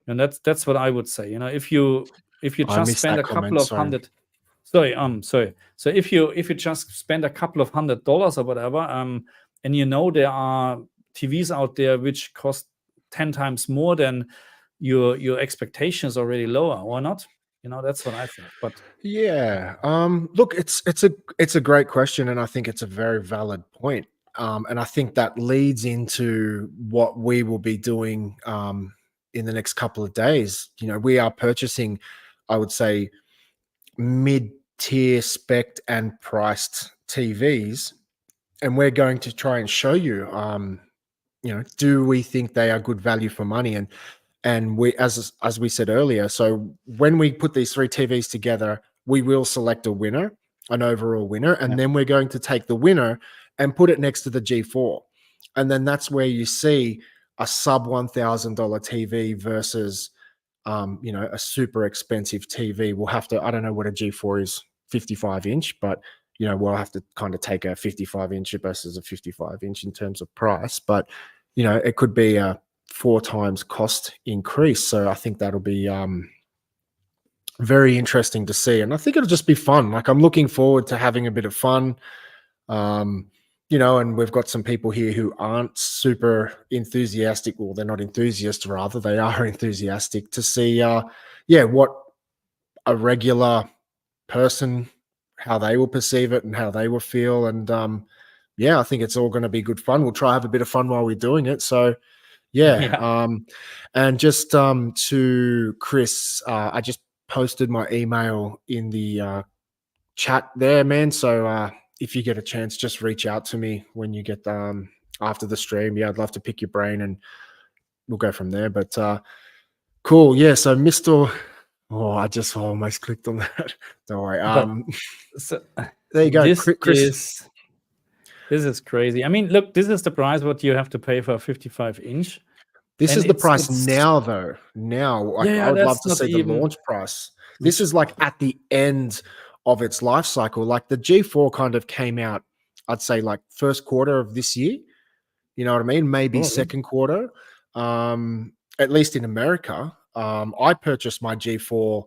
And that's what I would say. If you I just missed spend that a couple comment. of Sorry. hundred, sorry. So if you just spend a couple of $100 or whatever, and there are TVs out there which cost 10 times more than your expectations already lower, or not? That's what I think. But Yeah. Look, it's a great question, and I think it's a very valid point. And I think that leads into what we will be doing in the next couple of days. We are purchasing, I would say, mid-tier spec and priced TVs, and we're going to try and show you, do we think they are good value for money? And we, as we said earlier, so when we put these three TVs together, we will select a winner, an overall winner, and yeah, then we're going to take the winner and put it next to the G4. And then that's where you see a sub $1,000 TV versus a super expensive TV. We'll have to, I don't know what a G4 is, 55-inch, but we'll have to kind of take a 55-inch versus a 55-inch in terms of price. But it could be a 4 times cost increase. So I think that'll be very interesting to see. And I think it'll just be fun. Like, I'm looking forward to having a bit of fun. And we've got some people here who aren't super enthusiastic. Well, they're not enthusiasts, rather, they are enthusiastic to see, what a regular person, how they will perceive it and how they will feel. And I think it's all going to be good fun. We'll try have a bit of fun while we're doing it. So yeah. And just to Chris, I just posted my email in the chat there, man. So if you get a chance, just reach out to me when you get after the stream. Yeah, I'd love to pick your brain, and we'll go from there. But cool. Yeah. So Mr. Oh, I just almost clicked on that. Don't worry. So There you go, this Chris. is crazy. I mean, look, this is the price what you have to pay for a 55-inch. This And is the price now, though. Now, like, Yeah, I would love that's to not see the even. launch price. This is like at the end of its life cycle. Like, the G4 kind of came out, I'd say, like first quarter of this year. You know what I mean? Maybe Probably. second quarter. At least in America. I purchased my G4,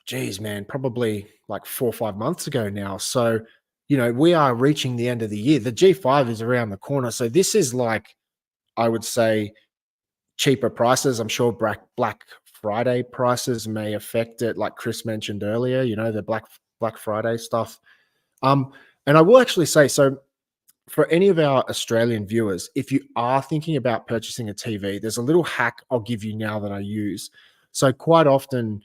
geez, man, probably like 4 or 5 months ago now. So you know, we are reaching the end of the year. The G5 is around the corner. So this is like, I would say, cheaper prices. I'm sure Black Friday prices may affect it, like Chris mentioned earlier, you know, the Black Friday stuff. And I will actually say, so for any of our Australian viewers, if you are thinking about purchasing a TV, there's a little hack I'll give you now that I use. So quite often,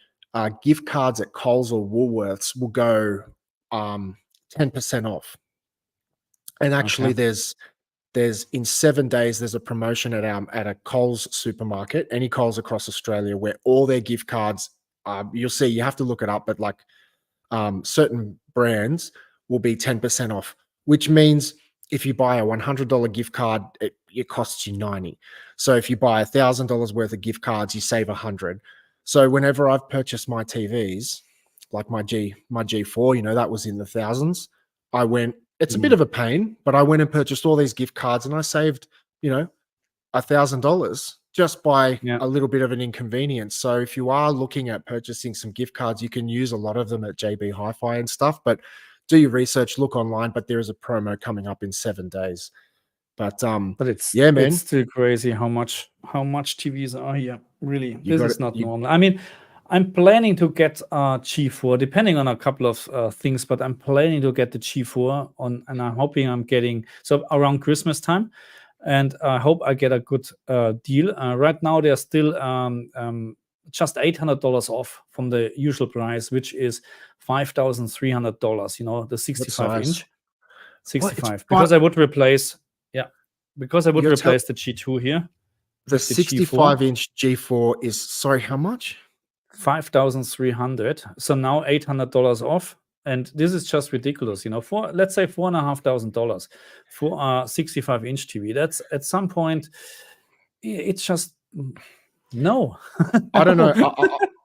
gift cards at Coles or Woolworths will go 10% off. And actually, Okay. there's in 7 days there's a promotion at a Coles supermarket, any Coles across Australia, where all their gift cards, you'll see, you have to look it up, but like certain brands will be 10% off, which means if you buy a $100 gift card, it costs you 90. So if you buy $1,000 worth of gift cards, you save 100. So whenever I've purchased my TVs, like my G4, you know, that was in the thousands. I went, it's a bit of a pain, but I went and purchased all these gift cards and I saved, you know, $1,000 just by Yeah. a little bit of an inconvenience. So if you are looking at purchasing some gift cards, you can use a lot of them at JB Hi-Fi and stuff, but do your research, look online, but there is a promo coming up in 7 days. But yeah, man, it's still crazy how much TVs are here. Really, you this got is it. not normal. I mean, I'm planning to get G4, depending on a couple of things, but I'm planning to get the G4 on, and I'm hoping I'm getting so around Christmas time, and I hope I get a good deal. Right now, they're still just $800 off from the usual price, which is $5,300. You know, the What 65 size? inch, What? It's 65, because I would replace, because I would You're replace the G2 here the with the G4. 65-inch G4 is, sorry, how much? 5,300. So now $800 off, and this is just ridiculous. You know, for let's say $4,500 for a 65-inch TV. That's at some point, it's just no. I don't know.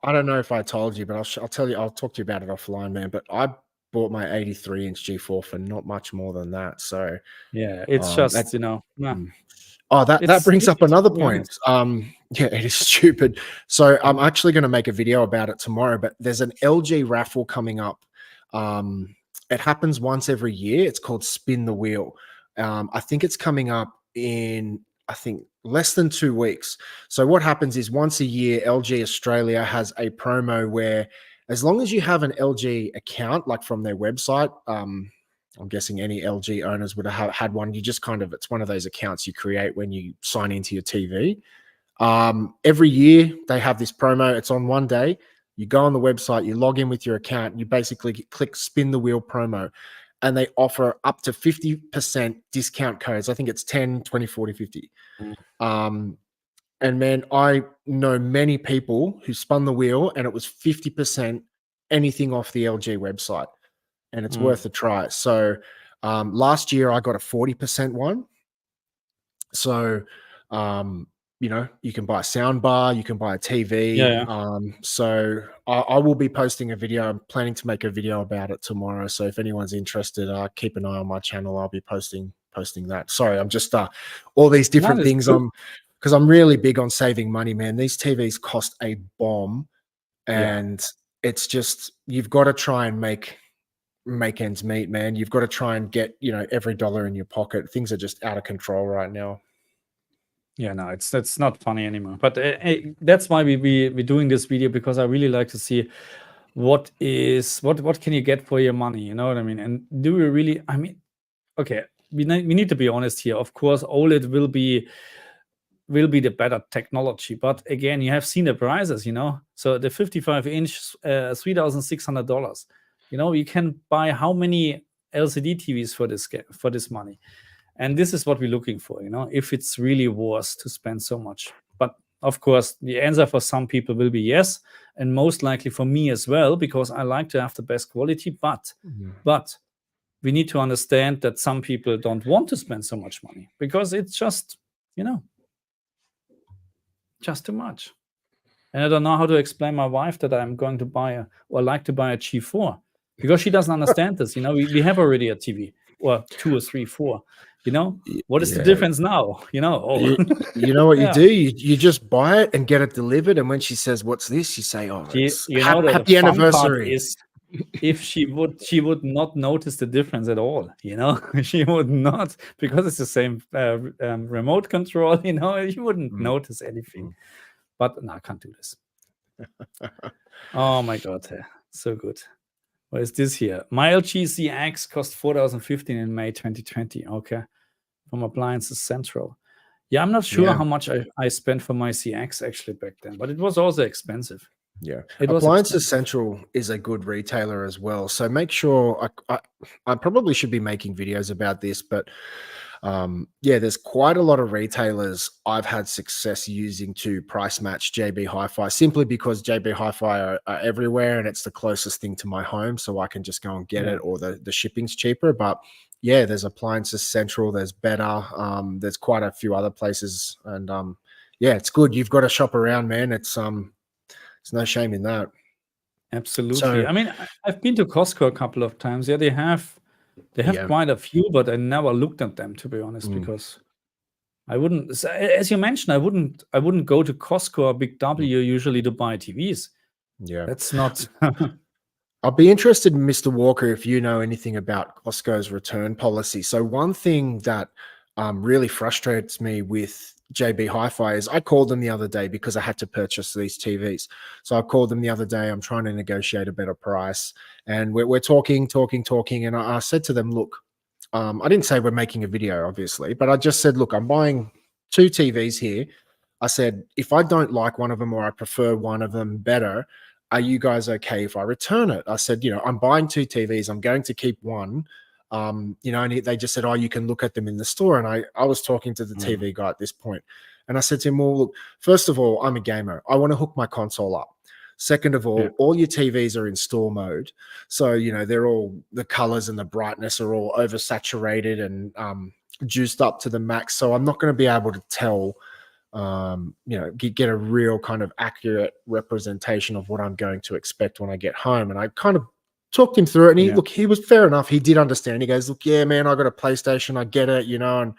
I don't know if I told you, but I'll tell you. I'll talk to you about it offline, man. But I bought my 83-inch G4 for not much more than that. So Yeah, it's that, just, you know, that brings up another to be point. honest. Yeah, it is stupid. So I'm actually going to make a video about it tomorrow. But there's an LG raffle coming up. It happens once every year. It's called Spin the Wheel. I think it's coming up in, I think, less than 2 weeks. So what happens is once a year, LG Australia has a promo where as long as you have an LG account, like from their website, I'm guessing any LG owners would have had one. You just kind of, it's one of those accounts you create when you sign into your TV. Every year they have this promo. It's on one day. You go on the website, you log in with your account, you basically click spin the wheel promo, and they offer up to 50% discount codes. I think it's 10, 20, 40, 50. And man, I know many people who spun the wheel and it was 50% anything off the LG website, and it's worth a try. So last year I got a 40% one. So, you know, you can buy a sound bar, you can buy a TV. So I will be posting a video. I'm planning to make a video about it tomorrow. So if anyone's interested, keep an eye on my channel. I'll be posting that. Sorry, I'm just all these different things. Because I'm really big on saving money, man. These TVs cost a bomb, and it's just, you've got to try and make ends meet, man. You've got to try and get, you know, every dollar in your pocket. Things are just out of control right now. Yeah, no, it's not funny anymore. But that's why we're doing this video, because I really like to see what can you get for your money. You know what I mean? And do we really? I mean, okay, we need to be honest here. Of course, OLED will be the better technology, but again, you have seen the prices. You know, so the 55-inch, $3,600. You know, you can buy how many LCD TVs for this money. And this is what we're looking for, you know, if it's really worth to spend so much. But of course, the answer for some people will be yes, and most likely for me as well, because I like to have the best quality. But we need to understand that some people don't want to spend so much money because it's just, you know, just too much. And I don't know how to explain my wife that I'm going to buy like to buy a G4, because she doesn't understand this. You know, we have already a TV, or 2 or 3, 4. You know, what is the difference now? You know, you know what you do? You just buy it and get it delivered. And when she says, "What's this?" you say, "Oh, it's you know, happy the fun part anniversary." if she would not notice the difference at all, you know. She would not, because it's the same remote control, you know, you wouldn't notice anything. But no, I can't do this. Oh my god, so good. What is this here? My LG CX cost 4,015 in May 2020. Okay, from Appliances Central. Yeah, I'm not sure Yeah. how much I spent for my CX actually back then, but it was also expensive. Yeah, It was Appliances expensive. Central is a good retailer as well. So make sure I probably should be making videos about this, but yeah, there's quite a lot of retailers I've had success using to price match JB Hi-Fi simply because JB Hi-Fi are everywhere and it's the closest thing to my home, so I can just go and get Yeah. it, or the shipping's cheaper. But yeah, there's Appliances Central, there's Better, there's quite a few other places, and yeah, it's good. You've got to shop around, man. It's no shame in that. Absolutely. So I mean, I've been to Costco a couple of times. Yeah, they have yeah, quite a few, but I never looked at them, to be honest, because I wouldn't, as you mentioned, I wouldn't go to Costco or Big W usually to buy TVs. yeah. That's not. I'll be interested, Mr. Walker, if you know anything about Costco's return policy. So one thing that really frustrates me with JB Hi-Fi is I called them the other day because I had to purchase these TVs. So I called them the other day. I'm trying to negotiate a better price, and we're talking, and I said to them, look, I didn't say we're making a video, obviously, but I just said, look, I'm buying 2 TVs here. I said, if I don't like one of them or I prefer one of them better, are you guys okay if I return it? I said, I'm buying 2 TVs. I'm going to keep one. And they just said, oh, you can look at them in the store. And I was talking to the TV guy at this point, and I said to him, well, look, first of all, I'm a gamer. I want to hook my console up. Second of all your TVs are in store mode. So, they're all, the colors and the brightness are all oversaturated and juiced up to the max. So I'm not going to be able to tell, get a real kind of accurate representation of what I'm going to expect when I get home. And I kind of talked him through it, and he was fair enough. He did understand. He goes, look, yeah, man, I got a PlayStation. I get it, and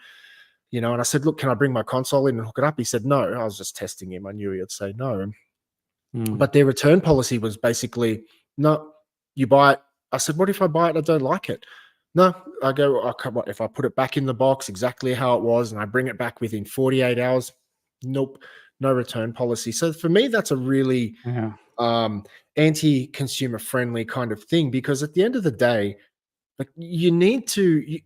I said, look, can I bring my console in and hook it up? He said, no. I was just testing him. I knew he'd say no. But their return policy was basically, no, you buy it. I said, what if I buy it and I don't like it? No, I go, if I put it back in the box exactly how it was and I bring it back within 48 hours, nope, no return policy. So for me, that's a really anti-consumer friendly kind of thing, because at the end of the day, like, you need to,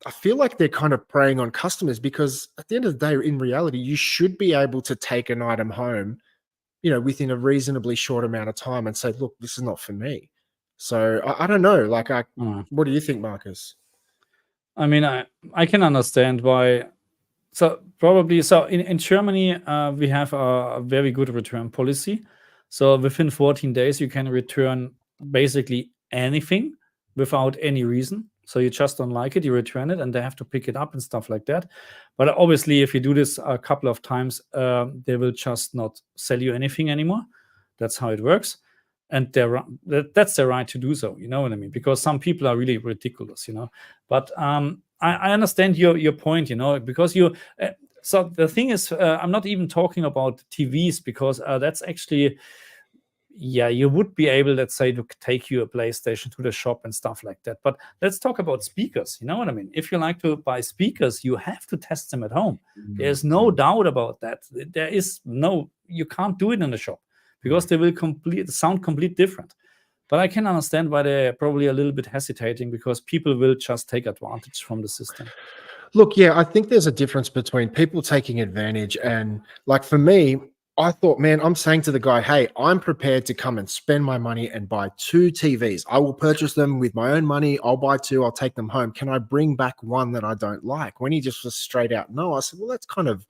I feel like they're kind of preying on customers, because at the end of the day, in reality, you should be able to take an item home, within a reasonably short amount of time and say, look, this is not for me. So I don't know. Like, what do you think, Marcus? I mean, I can understand why. So probably, in Germany, we have a very good return policy. So within 14 days, you can return basically anything without any reason. So you just don't like it, you return it, and they have to pick it up and stuff like that. But obviously, if you do this a couple of times, they will just not sell you anything anymore. That's how it works. And that's their right to do so. You know what I mean? Because some people are really ridiculous, But I understand your point, because so the thing is, I'm not even talking about TVs, because that's actually, you would be able, let's say, to take you a PlayStation to the shop and stuff like that. But let's talk about speakers. You know what I mean? If you like to buy speakers, you have to test them at home. There's no doubt about that. You can't do it in the shop, because they will sound completely different. But I can understand why they're probably a little bit hesitating, because people will just take advantage from the system. Look, yeah, I think there's a difference between people taking advantage and, like, for me, I thought, man, I'm saying to the guy, hey, I'm prepared to come and spend my money and buy 2 TVs. I will purchase them with my own money. I'll buy 2. I'll take them home. Can I bring back one that I don't like? When he just was straight out no, I said, well, that's kind of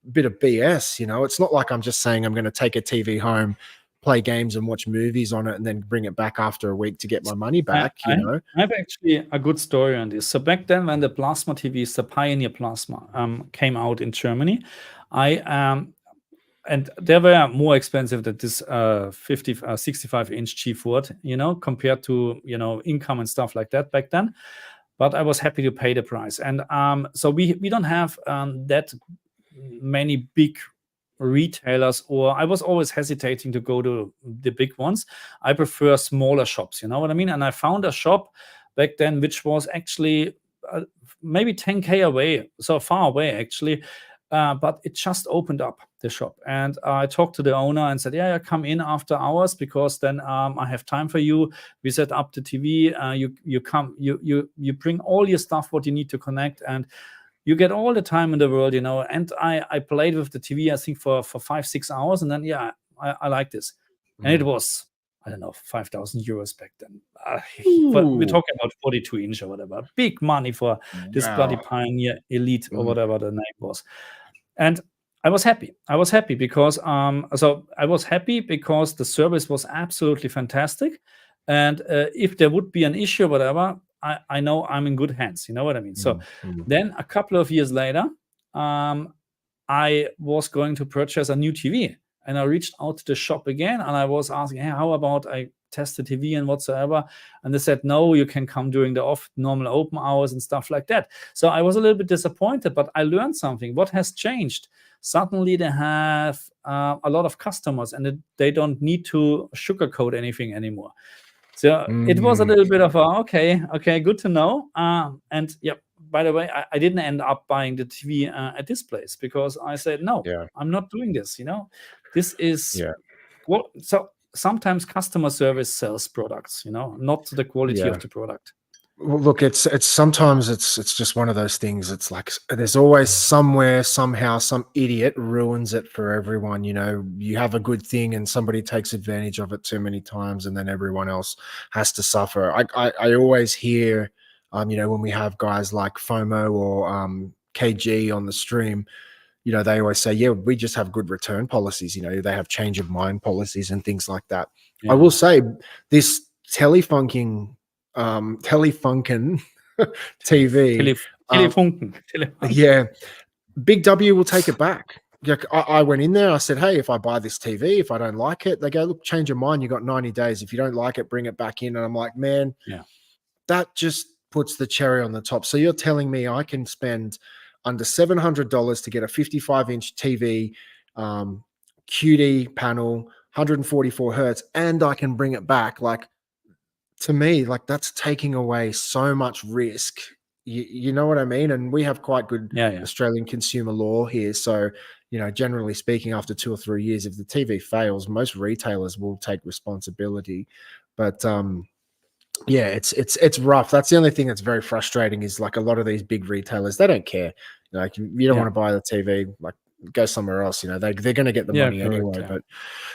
a bit of BS. It's not like I'm just saying I'm going to take a TV home, play games and watch movies on it, and then bring it back after a week to get my money back. I have actually a good story on this. So back then, when the plasma TVs, the Pioneer Plasma, came out in Germany, and they were more expensive than this 65-inch G4, compared to income and stuff like that back then. But I was happy to pay the price, and so we don't have that many big retailers, or I was always hesitating to go to the big ones. I prefer smaller shops, you know what I mean? And I found a shop back then which was actually maybe 10K away, so far away actually. But it just opened up, the shop, and I talked to the owner and said, yeah, come in after hours, because then I have time for you. We set up the TV, you come, you bring all your stuff what you need to connect, and you get all the time in the world, you know. And I played with the TV, I think for 5-6 hours, and then yeah, I like this. And it was, I don't know, 5,000 euros back then. But we're Ooh, talking about 42-inch or whatever. Big money for this bloody wow. Pioneer Elite or Mm, whatever the name was. And I was happy. I was happy because the service was absolutely fantastic. And if there would be an issue or whatever, I know I'm in good hands. You know what I mean? So mm. then a couple of years later, I was going to purchase a new TV, and I reached out to the shop again, and I was asking, hey, how about I test the TV and whatsoever? And they said, no, you can come during the normal open hours and stuff like that. So I was a little bit disappointed, but I learned something. What has changed? Suddenly they have a lot of customers, and they don't need to sugarcoat anything anymore. So it was a little bit of okay, good to know. And yeah, by the way, I didn't end up buying the TV at this place, because I said, no, Yeah, I'm not doing this. You know, this is yeah, what. So sometimes customer service sells products, you know, not the quality yeah. of the product. Well, look, it's sometimes it's just one of those things. It's like there's always somewhere, somehow, some idiot ruins it for everyone. You know, you have a good thing and somebody takes advantage of it too many times, and then everyone else has to suffer. I always hear, you know, when we have guys like FOMO or KG on the stream, you know, they always say, yeah, we just have good return policies. You know, they have change of mind policies and things like that. I Yeah. will say this Telefunken TV, Telefunken. yeah, Big W will take it back. Like, I went in there, I said, hey, if I buy this TV, if I don't like it, they go, look, change your mind. You got 90 days. If you don't like it, bring it back in. And I'm like, man, Yeah. that just puts the cherry on the top. So you're telling me I can spend under $700 to get a 55-inch TV, QD panel, 144 hertz, and I can bring it back. Like, to me, like, that's taking away so much risk. You know what I mean? And we have quite good Yeah. Australian consumer law here. So, you know, generally speaking, after 2 or 3 years, if the TV fails, most retailers will take responsibility. But yeah, it's rough. That's the only thing that's very frustrating is like a lot of these big retailers, they don't care. Like, you don't Yeah. want to buy the TV, like, go somewhere else. You know, they're going to get the Yeah, money correct, anyway. yeah. But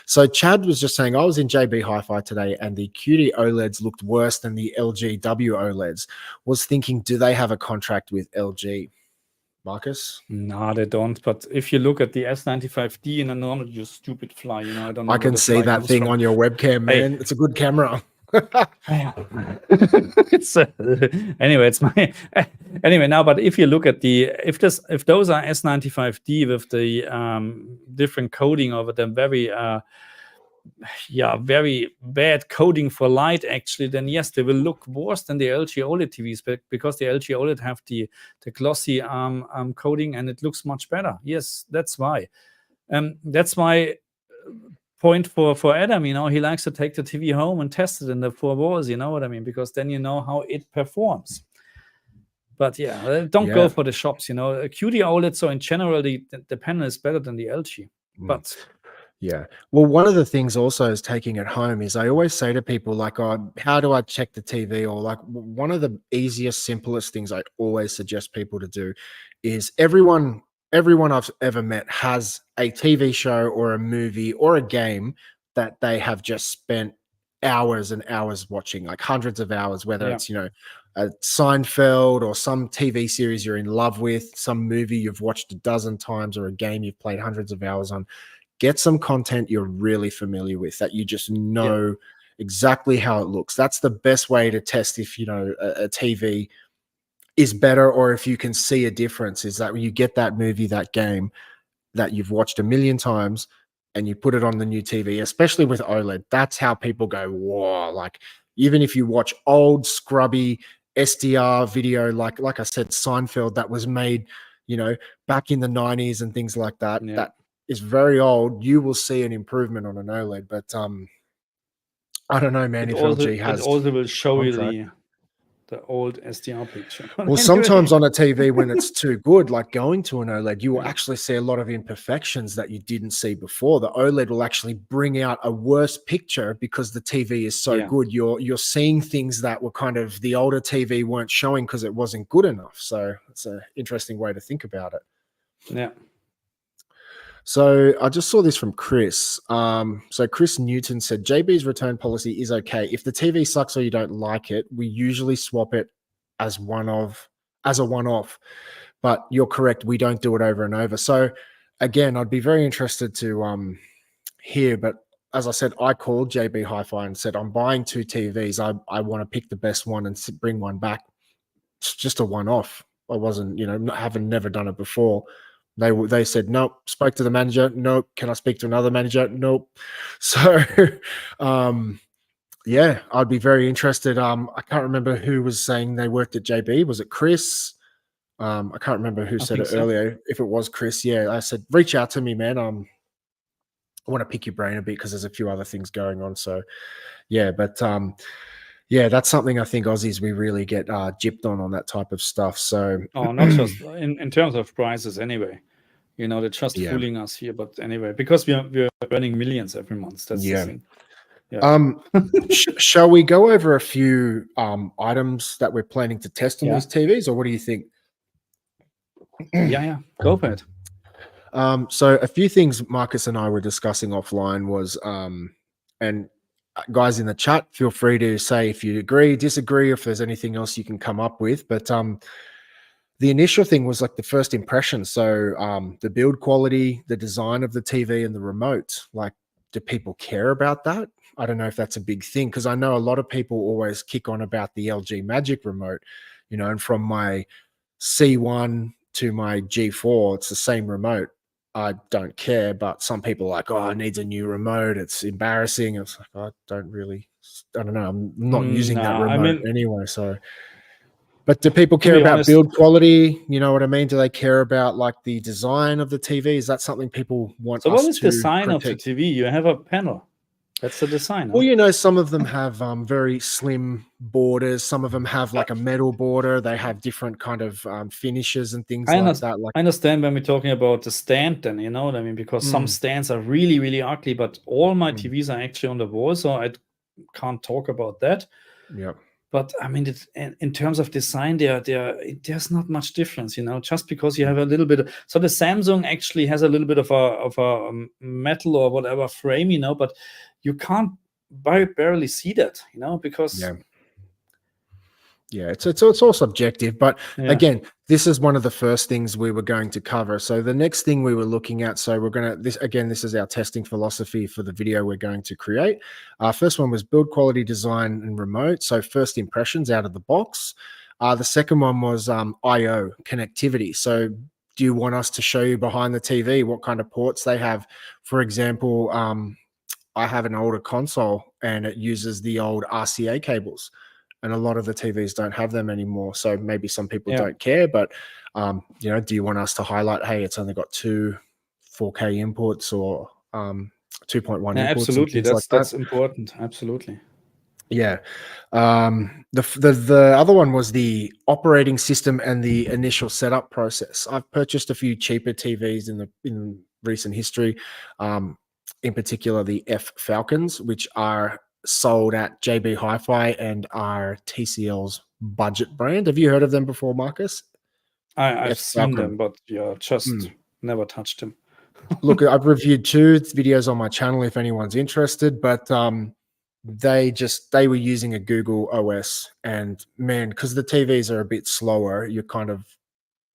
so Chad was just saying, I was in JB Hi-Fi today, and the QD OLEDs looked worse than the LG W OLEDs. Was thinking, do they have a contract with LG? Marcus? No, they don't. But if you look at the S95D in a normal, you stupid fly, you know, I don't know I where can the see fly that comes thing from. on your webcam, Hey. man. It's a good camera. Yeah. It's anyway, it's my anyway now. But if you look at if those are S95D with the different coding over them, very very bad coding for light, actually, then yes, they will look worse than the LG OLED TVs, but because the LG OLED have the glossy coding, and it looks much better. Yes, that's why. That's my point for Adam. You know, he likes to take the TV home and test it in the four walls. You know what I mean? Because then you know how it performs. But yeah, don't go for the shops. You know, a QD OLED. So in general, the panel is better than the LG. But yeah. Well, one of the things also is taking it home is I always say to people, like, oh, how do I check the TV? Or like, one of the easiest, simplest things I always suggest people to do is everyone I've ever met has a TV show or a movie or a game that they have just spent hours and hours watching, like hundreds of hours, whether it's, you know, a Seinfeld or some TV series you're in love with, some movie you've watched a dozen times, or a game you've played hundreds of hours on. Get some content you're really familiar with, that you just know exactly how it looks. That's the best way to test if, you know, a TV is better, or if you can see a difference, is that when you get that movie, that game that you've watched a million times, and you put it on the new TV, especially with OLED, that's how people go, whoa. Like, even if you watch old scrubby SDR video, like I said, Seinfeld, that was made, you know, back in the 90s and things like that, that is very old, you will see an improvement on an OLED. But I don't know, man, It if also LG has will show you contract. the old SDR picture. But Well, anyway, sometimes on a TV, when it's too good, like going to an OLED, you will yeah. actually see a lot of imperfections that you didn't see before. The OLED will actually bring out a worse picture because the TV is so Yeah. good. You're seeing things that were kind of the older TV weren't showing because it wasn't good enough. So it's an interesting way to think about it. Yeah. So I just saw this from Chris. So Chris Newton said JB's return policy is okay. If the TV sucks or you don't like it, we usually swap it as a one-off. But you're correct, we don't do it over and over. So again, I'd be very interested to hear. But as I said, I called JB Hi-Fi and said I'm buying 2 TVs. I want to pick the best one and bring one back. It's just a one-off. I wasn't, never done it before. They said nope. Spoke to the manager. Nope. Can I speak to another manager? Nope. So, yeah, I'd be very interested. I can't remember who was saying they worked at JB. Was it Chris? I can't remember who said it earlier. If it was Chris, yeah, I said reach out to me, man. I want to pick your brain a bit because there's a few other things going on. So, yeah, but yeah, that's something I think Aussies we really get gypped on that type of stuff. So, not just in terms of prices anyway. They're just fooling us here. But anyway, because we're earning millions every month. That's the thing. Yeah. Shall we go over a few items that we're planning to test on these TVs, or what do you think? Yeah. Go for it. So a few things Marcus and I were discussing offline was, and guys in the chat, feel free to say if you agree, disagree, if there's anything else you can come up with. But the initial thing was like the first impression. So the build quality, the design of the TV and the remote, like, do people care about that? I don't know if that's a big thing, because I know a lot of people always kick on about the LG Magic remote, and from my C1 to my G4, it's the same remote. I don't care, but some people are like, oh, it needs a new remote. It's embarrassing. It's like, I don't know. I'm not using that remote anyway. So, but do people care about build quality? You know what I mean? Do they care about like the design of the TV? Is that something people want? So what is the design of the TV? You have a panel. That's the design. Well, some of them have very slim borders. Some of them have like a metal border. They have different kind of finishes and things like that. I understand when we're talking about the stand, then you know what I mean, because some stands are really, really ugly, but all my TVs are actually on the wall, so I can't talk about that. Yeah. But I mean, in terms of design, there's not much difference, just because you have a little bit. So the Samsung actually has a little bit of a metal or whatever frame, but you can't barely see that, because it's all subjective. But again, this is one of the first things we were going to cover. So the next thing we were looking at, so this is our testing philosophy for the video we're going to create. First one was build quality, design, and remote. So first impressions out of the box. The second one was I/O connectivity. So do you want us to show you behind the TV what kind of ports they have? For example, I have an older console and it uses the old RCA cables. And a lot of the TVs don't have them anymore. So maybe some people don't care, but do you want us to highlight, hey, it's only got 2 4K inputs or 2.1 inputs? Absolutely, that's important. Absolutely. Yeah. The other one was the operating system and the initial setup process. I've purchased a few cheaper TVs in recent history, in particular the F Falcons, which are sold at JB Hi-Fi and are TCL's budget brand. Have you heard of them before, Marcus? I've seen them, but just never touched them. Look, I've reviewed 2 videos on my channel if anyone's interested, but they were using a Google OS, and man, because the TVs are a bit slower, you kind of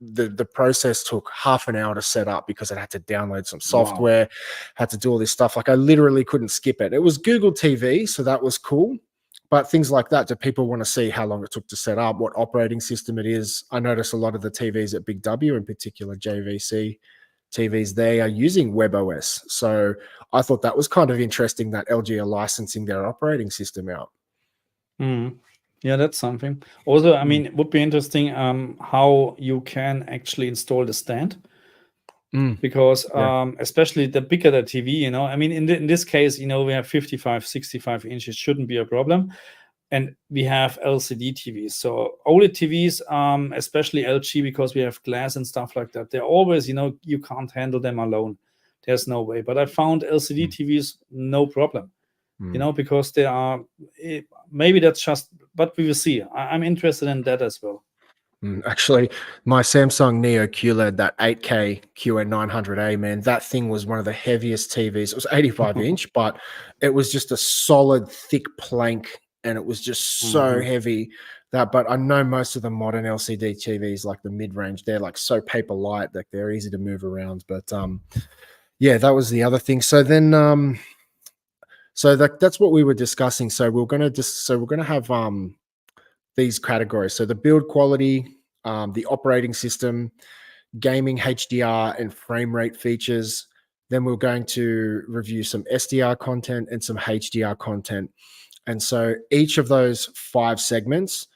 the process took half an hour to set up because it had to download some software, had to do all this stuff. Like I literally couldn't skip it. It was Google TV, so that was cool. But things like that, do people want to see how long it took to set up, what operating system it is? I noticed a lot of the TVs at Big W, in particular JVC TVs, they are using WebOS. So I thought that was kind of interesting that LG are licensing their operating system out. Yeah, that's something. Also, I mean, it would be interesting how you can actually install the stand. because Yeah. especially the bigger the TV, you know, I mean, in this case, you know, we have 55, 65 inches, shouldn't be a problem. And we have LCD TVs. So OLED TVs, especially LG, because we have glass and stuff like that, they're always, you know, you can't handle them alone. There's no way. But I found LCD TVs, no problem, you know, because they are, maybe that's just, but we will see. I'm interested in that as well. Actually, my Samsung Neo QLED, that 8K QN900A, man, that thing was one of the heaviest TVs. It was 85 inch, but it was just a solid, thick plank, and it was just so heavy that. But I know most of the modern LCD TVs, like the mid-range, they're like so paper light, like they're easy to move around. But yeah, that was the other thing. So then, so that's what we were discussing. So we're gonna have these categories. So the build quality, the operating system, gaming HDR and frame rate features. Then we're going to review some SDR content and some HDR content. And so each of those 5 segments,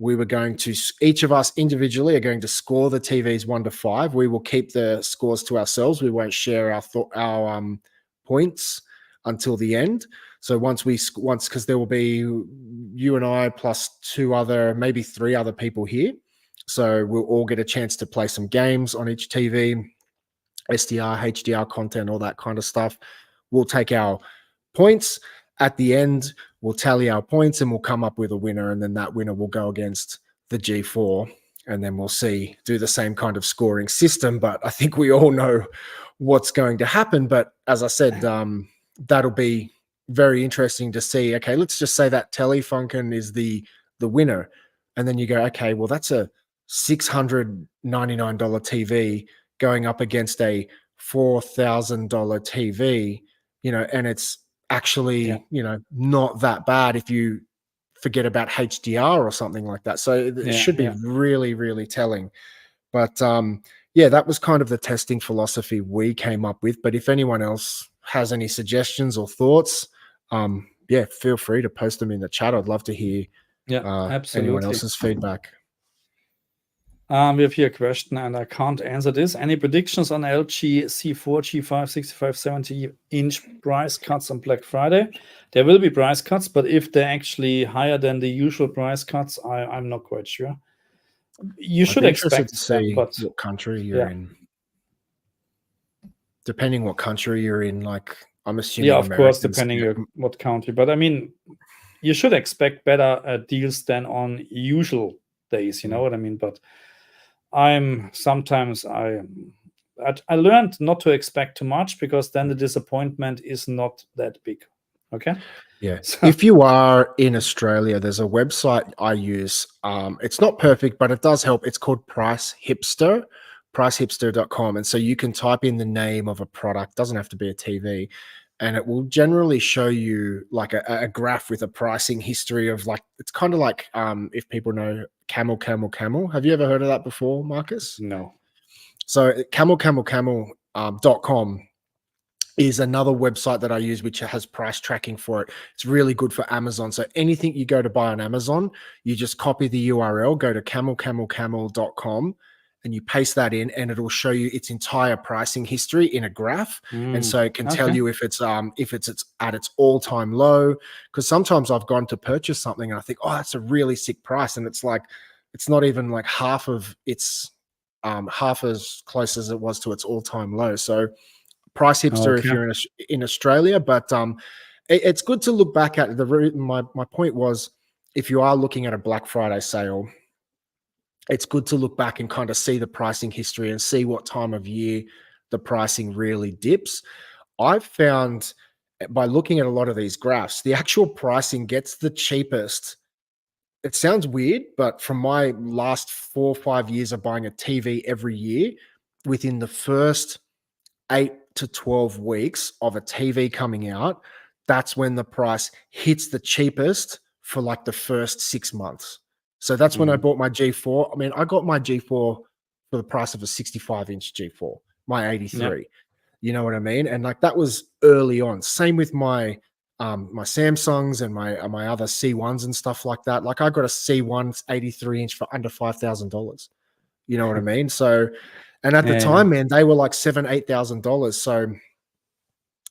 each of us individually are going to score the TVs 1 to 5. We will keep the scores to ourselves. We won't share our points until the end. So because there will be you and I plus 2 other, maybe 3 other people here. So we'll all get a chance to play some games on each TV, SDR, HDR content, all that kind of stuff. We'll take our points. At the end, we'll tally our points and we'll come up with a winner. And then that winner will go against the G4. And then we'll do the same kind of scoring system. But I think we all know what's going to happen. But as I said, that'll be very interesting to see. Okay, let's just say that Telefunken is the winner. And then you go, okay, well, that's a $699 TV going up against a $4,000 TV, you know, and it's actually, you know, not that bad if you forget about HDR or something like that. So it should be really, really telling. But yeah, that was kind of the testing philosophy we came up with. But if anyone else has any suggestions or thoughts, yeah, feel free to post them in the chat. I'd love to hear anyone else's feedback. We have here a question, and I can't answer this. Any predictions on LG C4, G5, 65, 70-inch price cuts on Black Friday? There will be price cuts, but if they're actually higher than the usual price cuts, I'm not quite sure. You should expect to see what country you're in. Depending what country you're in, like I'm assuming. Yeah, of course, depending what country. But I mean, you should expect better deals than on usual days. You know what I mean? But I learned not to expect too much, because then the disappointment is not that big. Okay. Yeah. So, if you are in Australia, there's a website I use. It's not perfect, but it does help. It's called pricehipster.com. And so you can type in the name of a product, doesn't have to be a TV, and it will generally show you like a graph with a pricing history of, like, it's kind of like if people know Camel. Have you ever heard of that before, Marcus? No. So camel.com is another website that I use, which has price tracking for it. It's really good for Amazon. So anything you go to buy on Amazon, you just copy the URL, go to camel.com, and you paste that in, and it'll show you its entire pricing history in a graph. And so it can tell you if it's at its all-time low. Because sometimes I've gone to purchase something and I think, oh, that's a really sick price, and it's like, it's not even like half as close as it was to its all-time low. So Price Hipster if you're in Australia, but it's good to look back at my point was, if you are looking at a Black Friday sale, it's good to look back and kind of see the pricing history and see what time of year the pricing really dips. I've found by looking at a lot of these graphs, the actual pricing gets the cheapest. It sounds weird, but from my last 4 or 5 years of buying a TV every year, within the first 8 to 12 weeks of a TV coming out, that's when the price hits the cheapest for like the first 6 months. So that's when I bought my G4. I mean, I got my G4 for the price of a 65-inch G4, my 83. You know what I mean? And like that was early on. Same with my my Samsungs and my other C1s and stuff like that. Like I got a C1 83-inch for under $5,000. You know what I mean? So And at the Yeah, time, man, they were like $7,000-8,000. So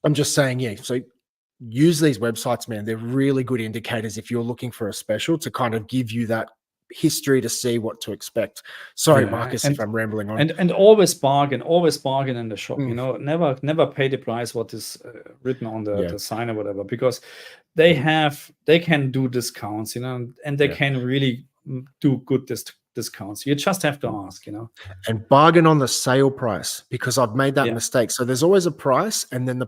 I'm just saying, yeah. So use these websites, man. They're really good indicators if you're looking for a special to kind of give you that history to see what to expect. Sorry, yeah, Marcus, if I'm rambling on. and always bargain in the shop. You Mm, know, never pay the price what is written on yeah, the sign or whatever, because they can do discounts, you know, and they yeah. can really do good discounts. You just have to ask, you know. And bargain on the sale price, because I've made that Yeah, mistake. So there's always a price, and then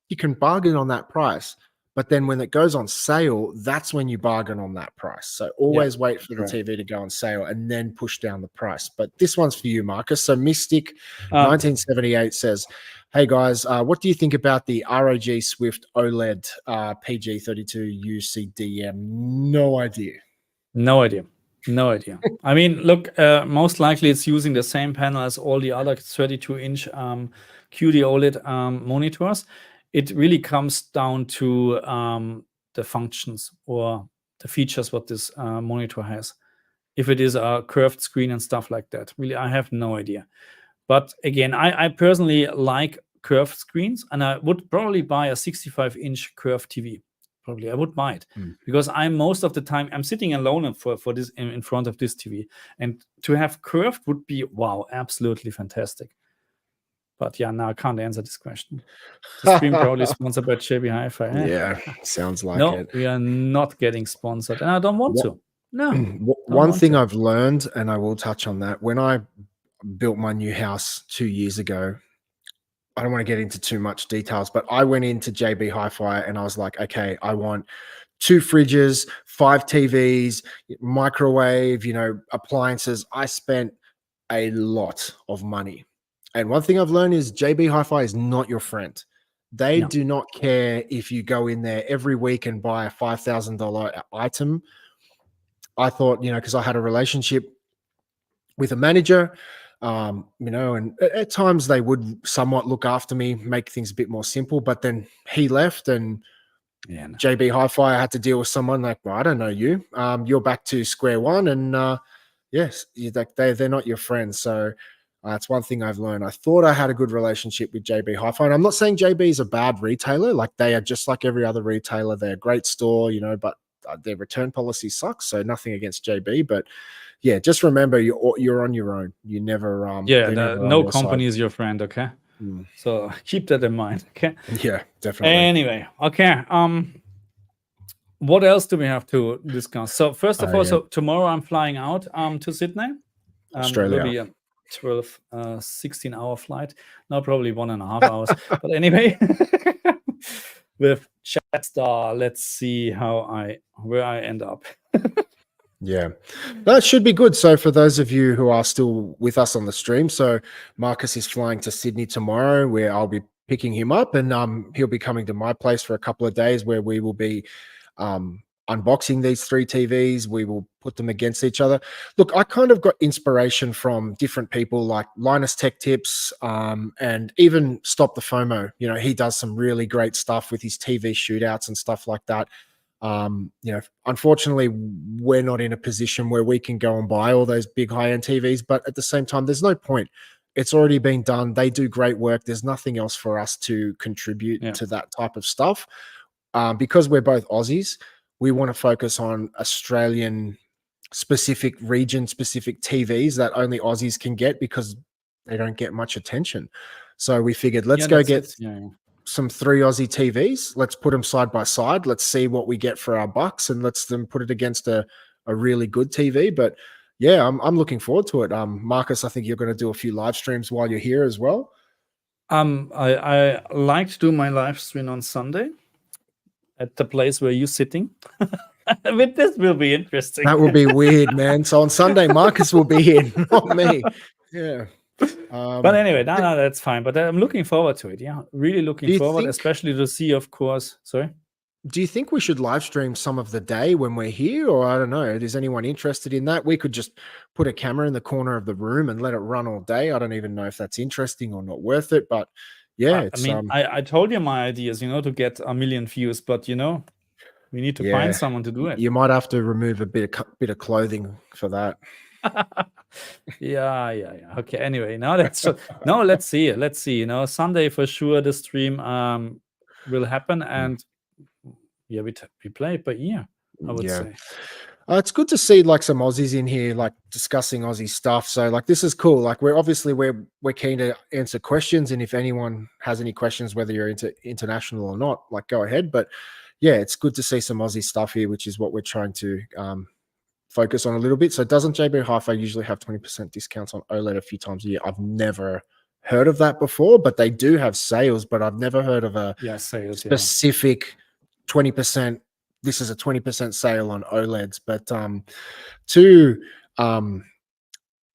you can bargain on that price. But then when it goes on sale, that's when you bargain on that price. So always wait for the correct. TV to go on sale and then push down the price. But this one's for you, Marcus. So Mystic Um, 1978 says, hey guys, what do you think about the ROG Swift OLED PG32 UCDM? No idea. No idea. No idea. I mean, look, most likely it's using the same panel as all the other 32-inch QD OLED monitors. It really comes down to the functions or the features what this monitor has. If it is a curved screen and stuff like that, really, I have no idea. But again, I personally like curved screens, and I would probably buy a 65-inch curved TV. Probably I would buy it because most of the time I'm sitting alone for this in front of this TV, and to have curved would be wow, absolutely fantastic. But yeah, now I can't answer this question. The stream probably sponsored by JB Hi-Fi. Yeah, sounds like No, it. we are not getting sponsored, and I don't want to. No. One thing I've learned, and I will touch on that, when I built my new house 2 years ago, I don't want to get into too much details, but I went into JB Hi-Fi and I was like, okay, I want 2 fridges, 5 TVs, microwave, appliances. I spent a lot of money. And one thing I've learned is JB Hi-Fi is not your friend. They No. do not care if you go in there every week and buy a $5,000 item. I thought, because I had a relationship with a manager, and at times they would somewhat look after me, make things a bit more simple. But then he left, and JB Hi-Fi had to deal with someone like, well, I don't know you. You're back to square one, and yes, they're not your friends. So that's one thing I've learned. I thought I had a good relationship with JB Hi-Fi, and I'm not saying JB is a bad retailer. Like, they are just like every other retailer. They're a great store, but their return policy sucks. So nothing against JB, but yeah, just remember you're on your own. You never no company is your friend. Okay, so keep that in mind. Okay, yeah, definitely. Anyway, okay. What else do we have to discuss? So first of all, so tomorrow I'm flying out to Sydney. Australia. It will be a 12, 16-hour flight. No, probably 1.5 hours. But anyway, with Jetstar, let's see where I end up. Yeah, that should be good. So for those of you who are still with us on the stream, so Marcus is flying to Sydney tomorrow, where I'll be picking him up, and he'll be coming to my place for a couple of days, where we will be unboxing these 3 TVs. We will put them against each other. Look, I kind of got inspiration from different people like Linus Tech Tips, and even Stop the FOMO. He does some really great stuff with his TV shootouts and stuff like that. Unfortunately, we're not in a position where we can go and buy all those big high-end TVs, but at the same time, there's no point. It's already been done. They do great work. There's nothing else for us to contribute to that type of stuff. Because we're both Aussies, we want to focus on Australian specific, region specific TVs that only Aussies can get, because they don't get much attention. So we figured, let's go get some 3 Aussie TVs. Let's put them side by side. Let's see what we get for our bucks, and let's then put it against a really good TV. But yeah, I'm looking forward to it. Marcus, I think you're going to do a few live streams while you're here as well. I like to do my live stream on Sunday at the place where you're sitting. With this will be interesting. That will be weird, man. So on Sunday, Marcus will be here, not me. Yeah. But anyway, no, that's fine. But I'm looking forward to it. Yeah, really looking forward, especially to see, of course. Sorry. Do you think we should live stream some of the day when we're here, or I don't know? Is anyone interested in that? We could just put a camera in the corner of the room and let it run all day. I don't even know if that's interesting or not worth it. But yeah, I told you my ideas, to get 1 million views, but we need to find someone to do it. You might have to remove a bit of clothing for that. Yeah. Okay. Anyway, now let's see. Let's see. You know, Sunday for sure the stream will happen, and yeah, we play it by ear, I would Yeah. say. It's good to see like some Aussies in here, like discussing Aussie stuff. So like this is cool. Like we're keen to answer questions, and if anyone has any questions, whether you're into international or not, like go ahead. But yeah, it's good to see some Aussie stuff here, which is what we're trying to focus on a little bit. So doesn't JB Hi-Fi usually have 20% discounts on OLED a few times a year? I've never heard of that before, but they do have sales. But I've never heard of a sales, specific 20%. This is a 20% sale on OLEDs. But to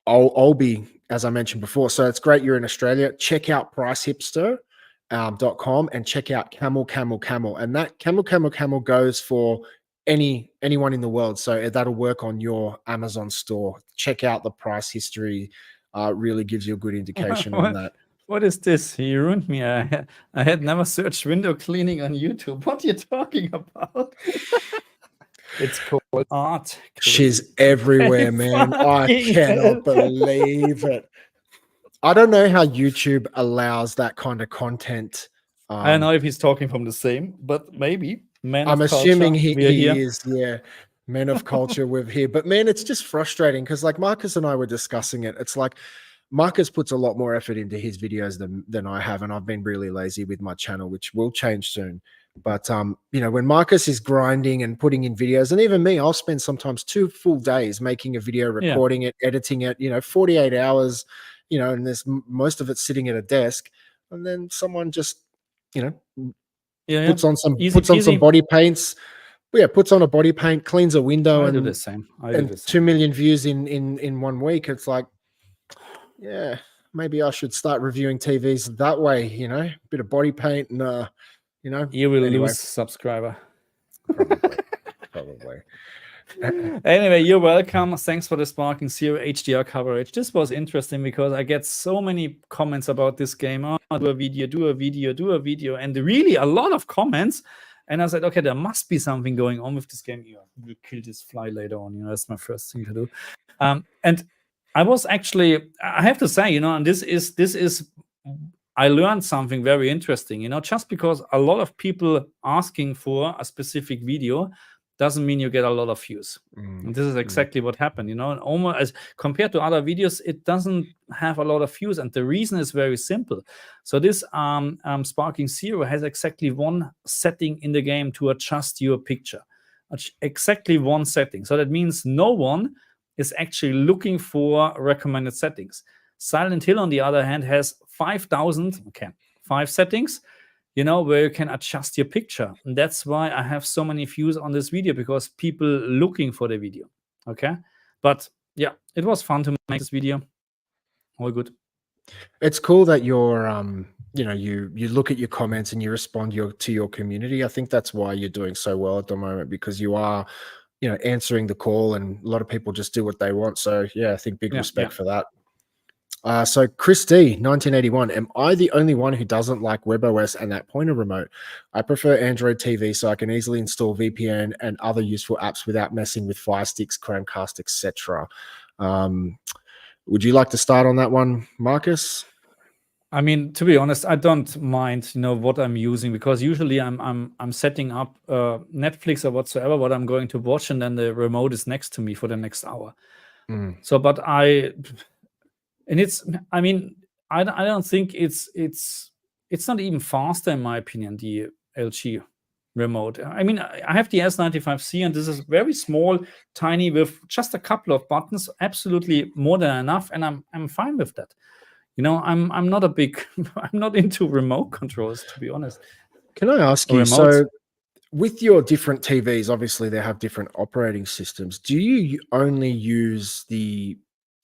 Olby, as I mentioned before, so it's great you're in Australia. Check out pricehipster.com and check out Camel. And that Camel goes for anyone in the world. So that'll work on your Amazon store. Check out the price history. Really gives you a good indication on that. What is this? He ruined me. I had never searched window cleaning on YouTube. What are you talking about? It's called art. She's everywhere, man. I cannot believe it. I don't know how YouTube allows that kind of content. I don't know if he's talking from the same, but maybe. I'm assuming he is, yeah. Men of culture we're here. But man, it's just frustrating because like Marcus and I were discussing it. It's like Marcus puts a lot more effort into his videos than I have, and I've been really lazy with my channel, which will change soon. But you know, when Marcus is grinding and putting in videos, and even me, I'll spend sometimes 2 full days making a video, recording it, editing it, you know, 48 hours, you know, and there's most of it sitting at a desk, and then someone just, you know, puts on some body paints. Yeah, puts on a body paint, cleans a window, I do the same. and 2 million views in 1 week. It's like, yeah, maybe I should start reviewing TVs that way, you know, a bit of body paint and you know, you will lose subscriber. Probably. Anyway, you're welcome. Thanks for the Sparking Zero HDR coverage. This was interesting because I get so many comments about this game. Oh, do a video, and really a lot of comments. And I said, okay, there must be something going on with this game. Yeah, we'll kill this fly later on. You know, that's my first thing to do. And I was actually, I have to say, you know, and this is, I learned something very interesting. You know, just because a lot of people asking for a specific video doesn't mean you get a lot of views. And this is exactly what happened. You know, and almost as compared to other videos, it doesn't have a lot of views, and the reason is very simple. So this Sparking Zero has exactly one setting in the game to adjust your picture. Exactly one setting. So that means no one is actually looking for recommended settings. Silent Hill, on the other hand, has 5,000, 5 settings, you know, where you can adjust your picture. And that's why I have so many views on this video, because people looking for the video. Okay. But yeah, it was fun to make this video. All good. It's cool that you're, you know, you look at your comments and you respond to your community. I think that's why you're doing so well at the moment, because you are, you know, answering the call, and a lot of people just do what they want. So yeah, I think big respect for that. So Chris D, 1981, am I the only one who doesn't like WebOS and that pointer remote? I prefer Android TV so I can easily install VPN and other useful apps without messing with Fire Sticks, Chromecast, etc. Would you like to start on that one, Marcus? I mean, to be honest, I don't mind, you know, what I'm using, because usually I'm setting up Netflix or whatsoever what I'm going to watch, and then the remote is next to me for the next hour. So, but it's, I mean, I don't think it's not even faster, in my opinion, the LG remote. I mean, I have the S95C, and this is very small, tiny, with just a couple of buttons, absolutely more than enough, and I'm fine with that. You know, I'm not a big, I'm not into remote controls, to be honest. Can I ask you, so with your different TVs, obviously they have different operating systems. Do you only use the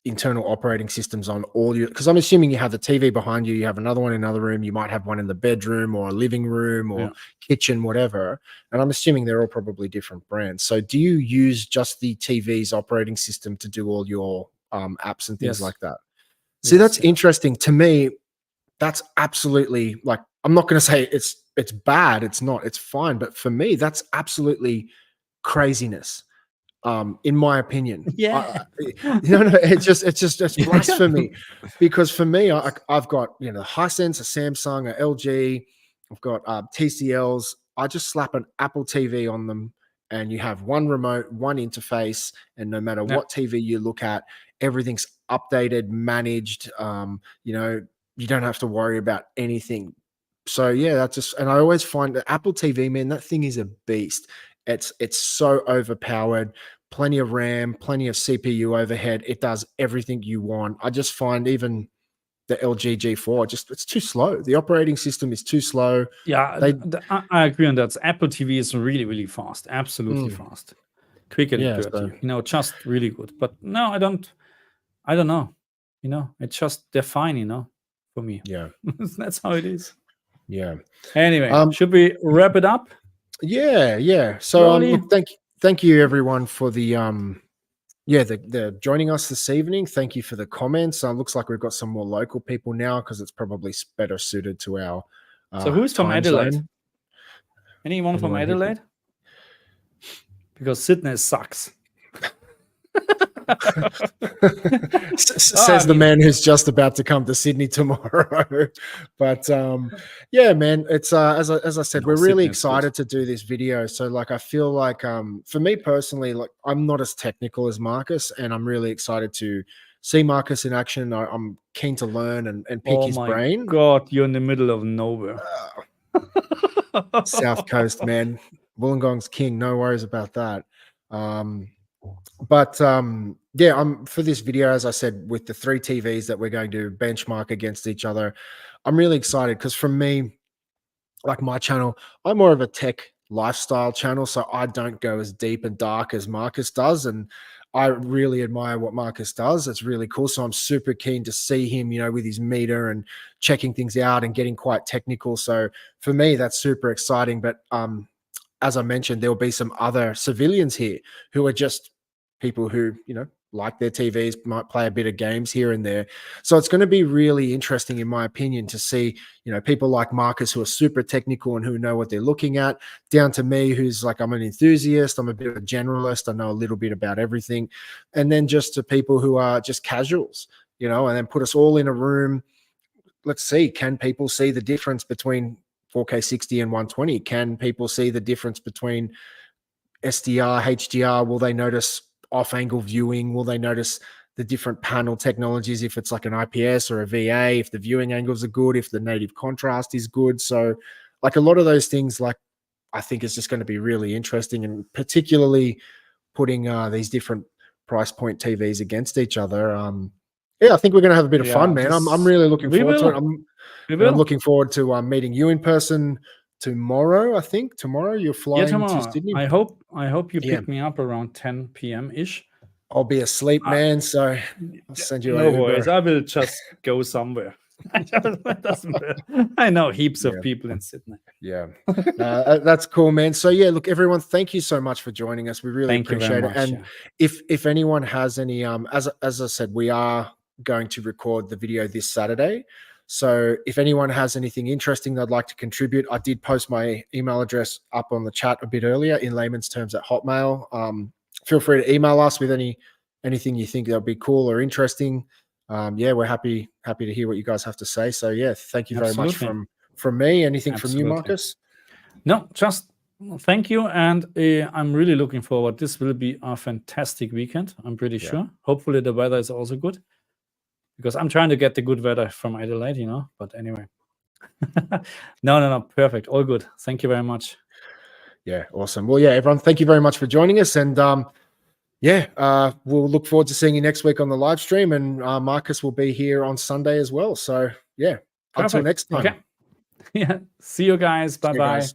internal operating systems on all your, because I'm assuming you have the TV behind you, you have another one in another room, you might have one in the bedroom or a living room or kitchen, whatever, and I'm assuming they're all probably different brands. So do you use just the TV's operating system to do all your apps and things like that? See, that's interesting to me. That's absolutely, like, I'm not going to say it's bad, it's not, it's fine, but for me that's absolutely craziness. in my opinion. Yeah. It's blasphemy. Because for me, I've got, you know, Hisense, a Samsung, a LG, I've got TCLs. I just slap an Apple TV on them, and you have one remote, one interface, and no matter Yeah. what TV you look at, everything's updated, managed. You know, you don't have to worry about anything. So yeah, that's just, and I always find that Apple TV, man, that thing is a beast. It's so overpowered, plenty of RAM, plenty of CPU overhead. It does everything you want. I just find even the LG G4, it's too slow. The operating system is too slow. Yeah, I agree on that. Apple TV is really, really fast. Absolutely fast. Quick and dirty. So, you know, just really good. But no, I don't know. You know, it's just, they're fine, you know, for me. Yeah. That's how it is. Yeah. Anyway, should we wrap it up? Yeah. So look, thank you everyone for the the joining us this evening. Thank you for the comments. Looks like we've got some more local people now, because it's probably better suited to our so who's from Adelaide? zone. Anyone from Adelaide? Because Sydney sucks. Says the man who's just about to come to Sydney tomorrow. But yeah, man, it's as I said, we're really excited to do this video. So like, I feel like for me personally, like, I'm not as technical as Marcus, and I'm really excited to see Marcus in action. I'm keen to learn and pick his brain. Oh my God, you're in the middle of nowhere. South Coast, man. Wollongong's king. No worries about that. But yeah, I'm for this video, as I said, with the 3 TVs that we're going to benchmark against each other. I'm really excited because for me, like my channel, I'm more of a tech lifestyle channel, so I don't go as deep and dark as Marcus does, and I really admire what Marcus does. It's really cool. So I'm super keen to see him, you know, with his meter and checking things out and getting quite technical. So for me, that's super exciting. But as I mentioned, there will be some other civilians here who are just people who, you know, like their TVs, might play a bit of games here and there. So it's going to be really interesting, in my opinion, to see, you know, people like Marcus who are super technical and who know what they're looking at, down to me who's like, I'm an enthusiast, I'm a bit of a generalist, I know a little bit about everything, and then just to people who are just casuals, you know, and then put us all in a room. Let's see, can people see the difference between 4K 60 and 120? Can people see the difference between SDR, HDR? Will they notice off-angle viewing? Will they notice the different panel technologies, if it's like an IPS or a VA, if the viewing angles are good, if the native contrast is good? So like a lot of those things, like, I think is just going to be really interesting, and particularly putting these different price point TVs against each other. Yeah, I think we're going to have a bit of fun, man. I'm really looking forward to it. I'm looking forward to meeting you in person tomorrow. I think tomorrow you're flying to Sydney. I hope you pick me up around 10 p.m. ish. I'll be asleep, man. So I'll send you. No worries. I will just go somewhere. I know heaps of people in Sydney. Yeah, that's cool, man. So yeah, look, everyone, thank you so much for joining us. We really appreciate it. And if anyone has any, as I said, we are going to record the video this Saturday. So if anyone has anything interesting they'd like to contribute, I did post my email address up on the chat a bit earlier, in layman's terms, at Hotmail. Feel free to email us with anything you think that'll be cool or interesting. Yeah, we're happy to hear what you guys have to say. So yeah, thank you very much from me. Anything from you, Marcus? No, just thank you. And I'm really looking forward. This will be a fantastic weekend, I'm pretty sure. Hopefully the weather is also good, because I'm trying to get the good weather from Adelaide, you know. But anyway, no, perfect, all good. Thank you very much. Yeah, awesome. Well, yeah, everyone, thank you very much for joining us, and we'll look forward to seeing you next week on the live stream, and Marcus will be here on Sunday as well. So yeah, until next time. Okay. Yeah, see you guys. Bye bye.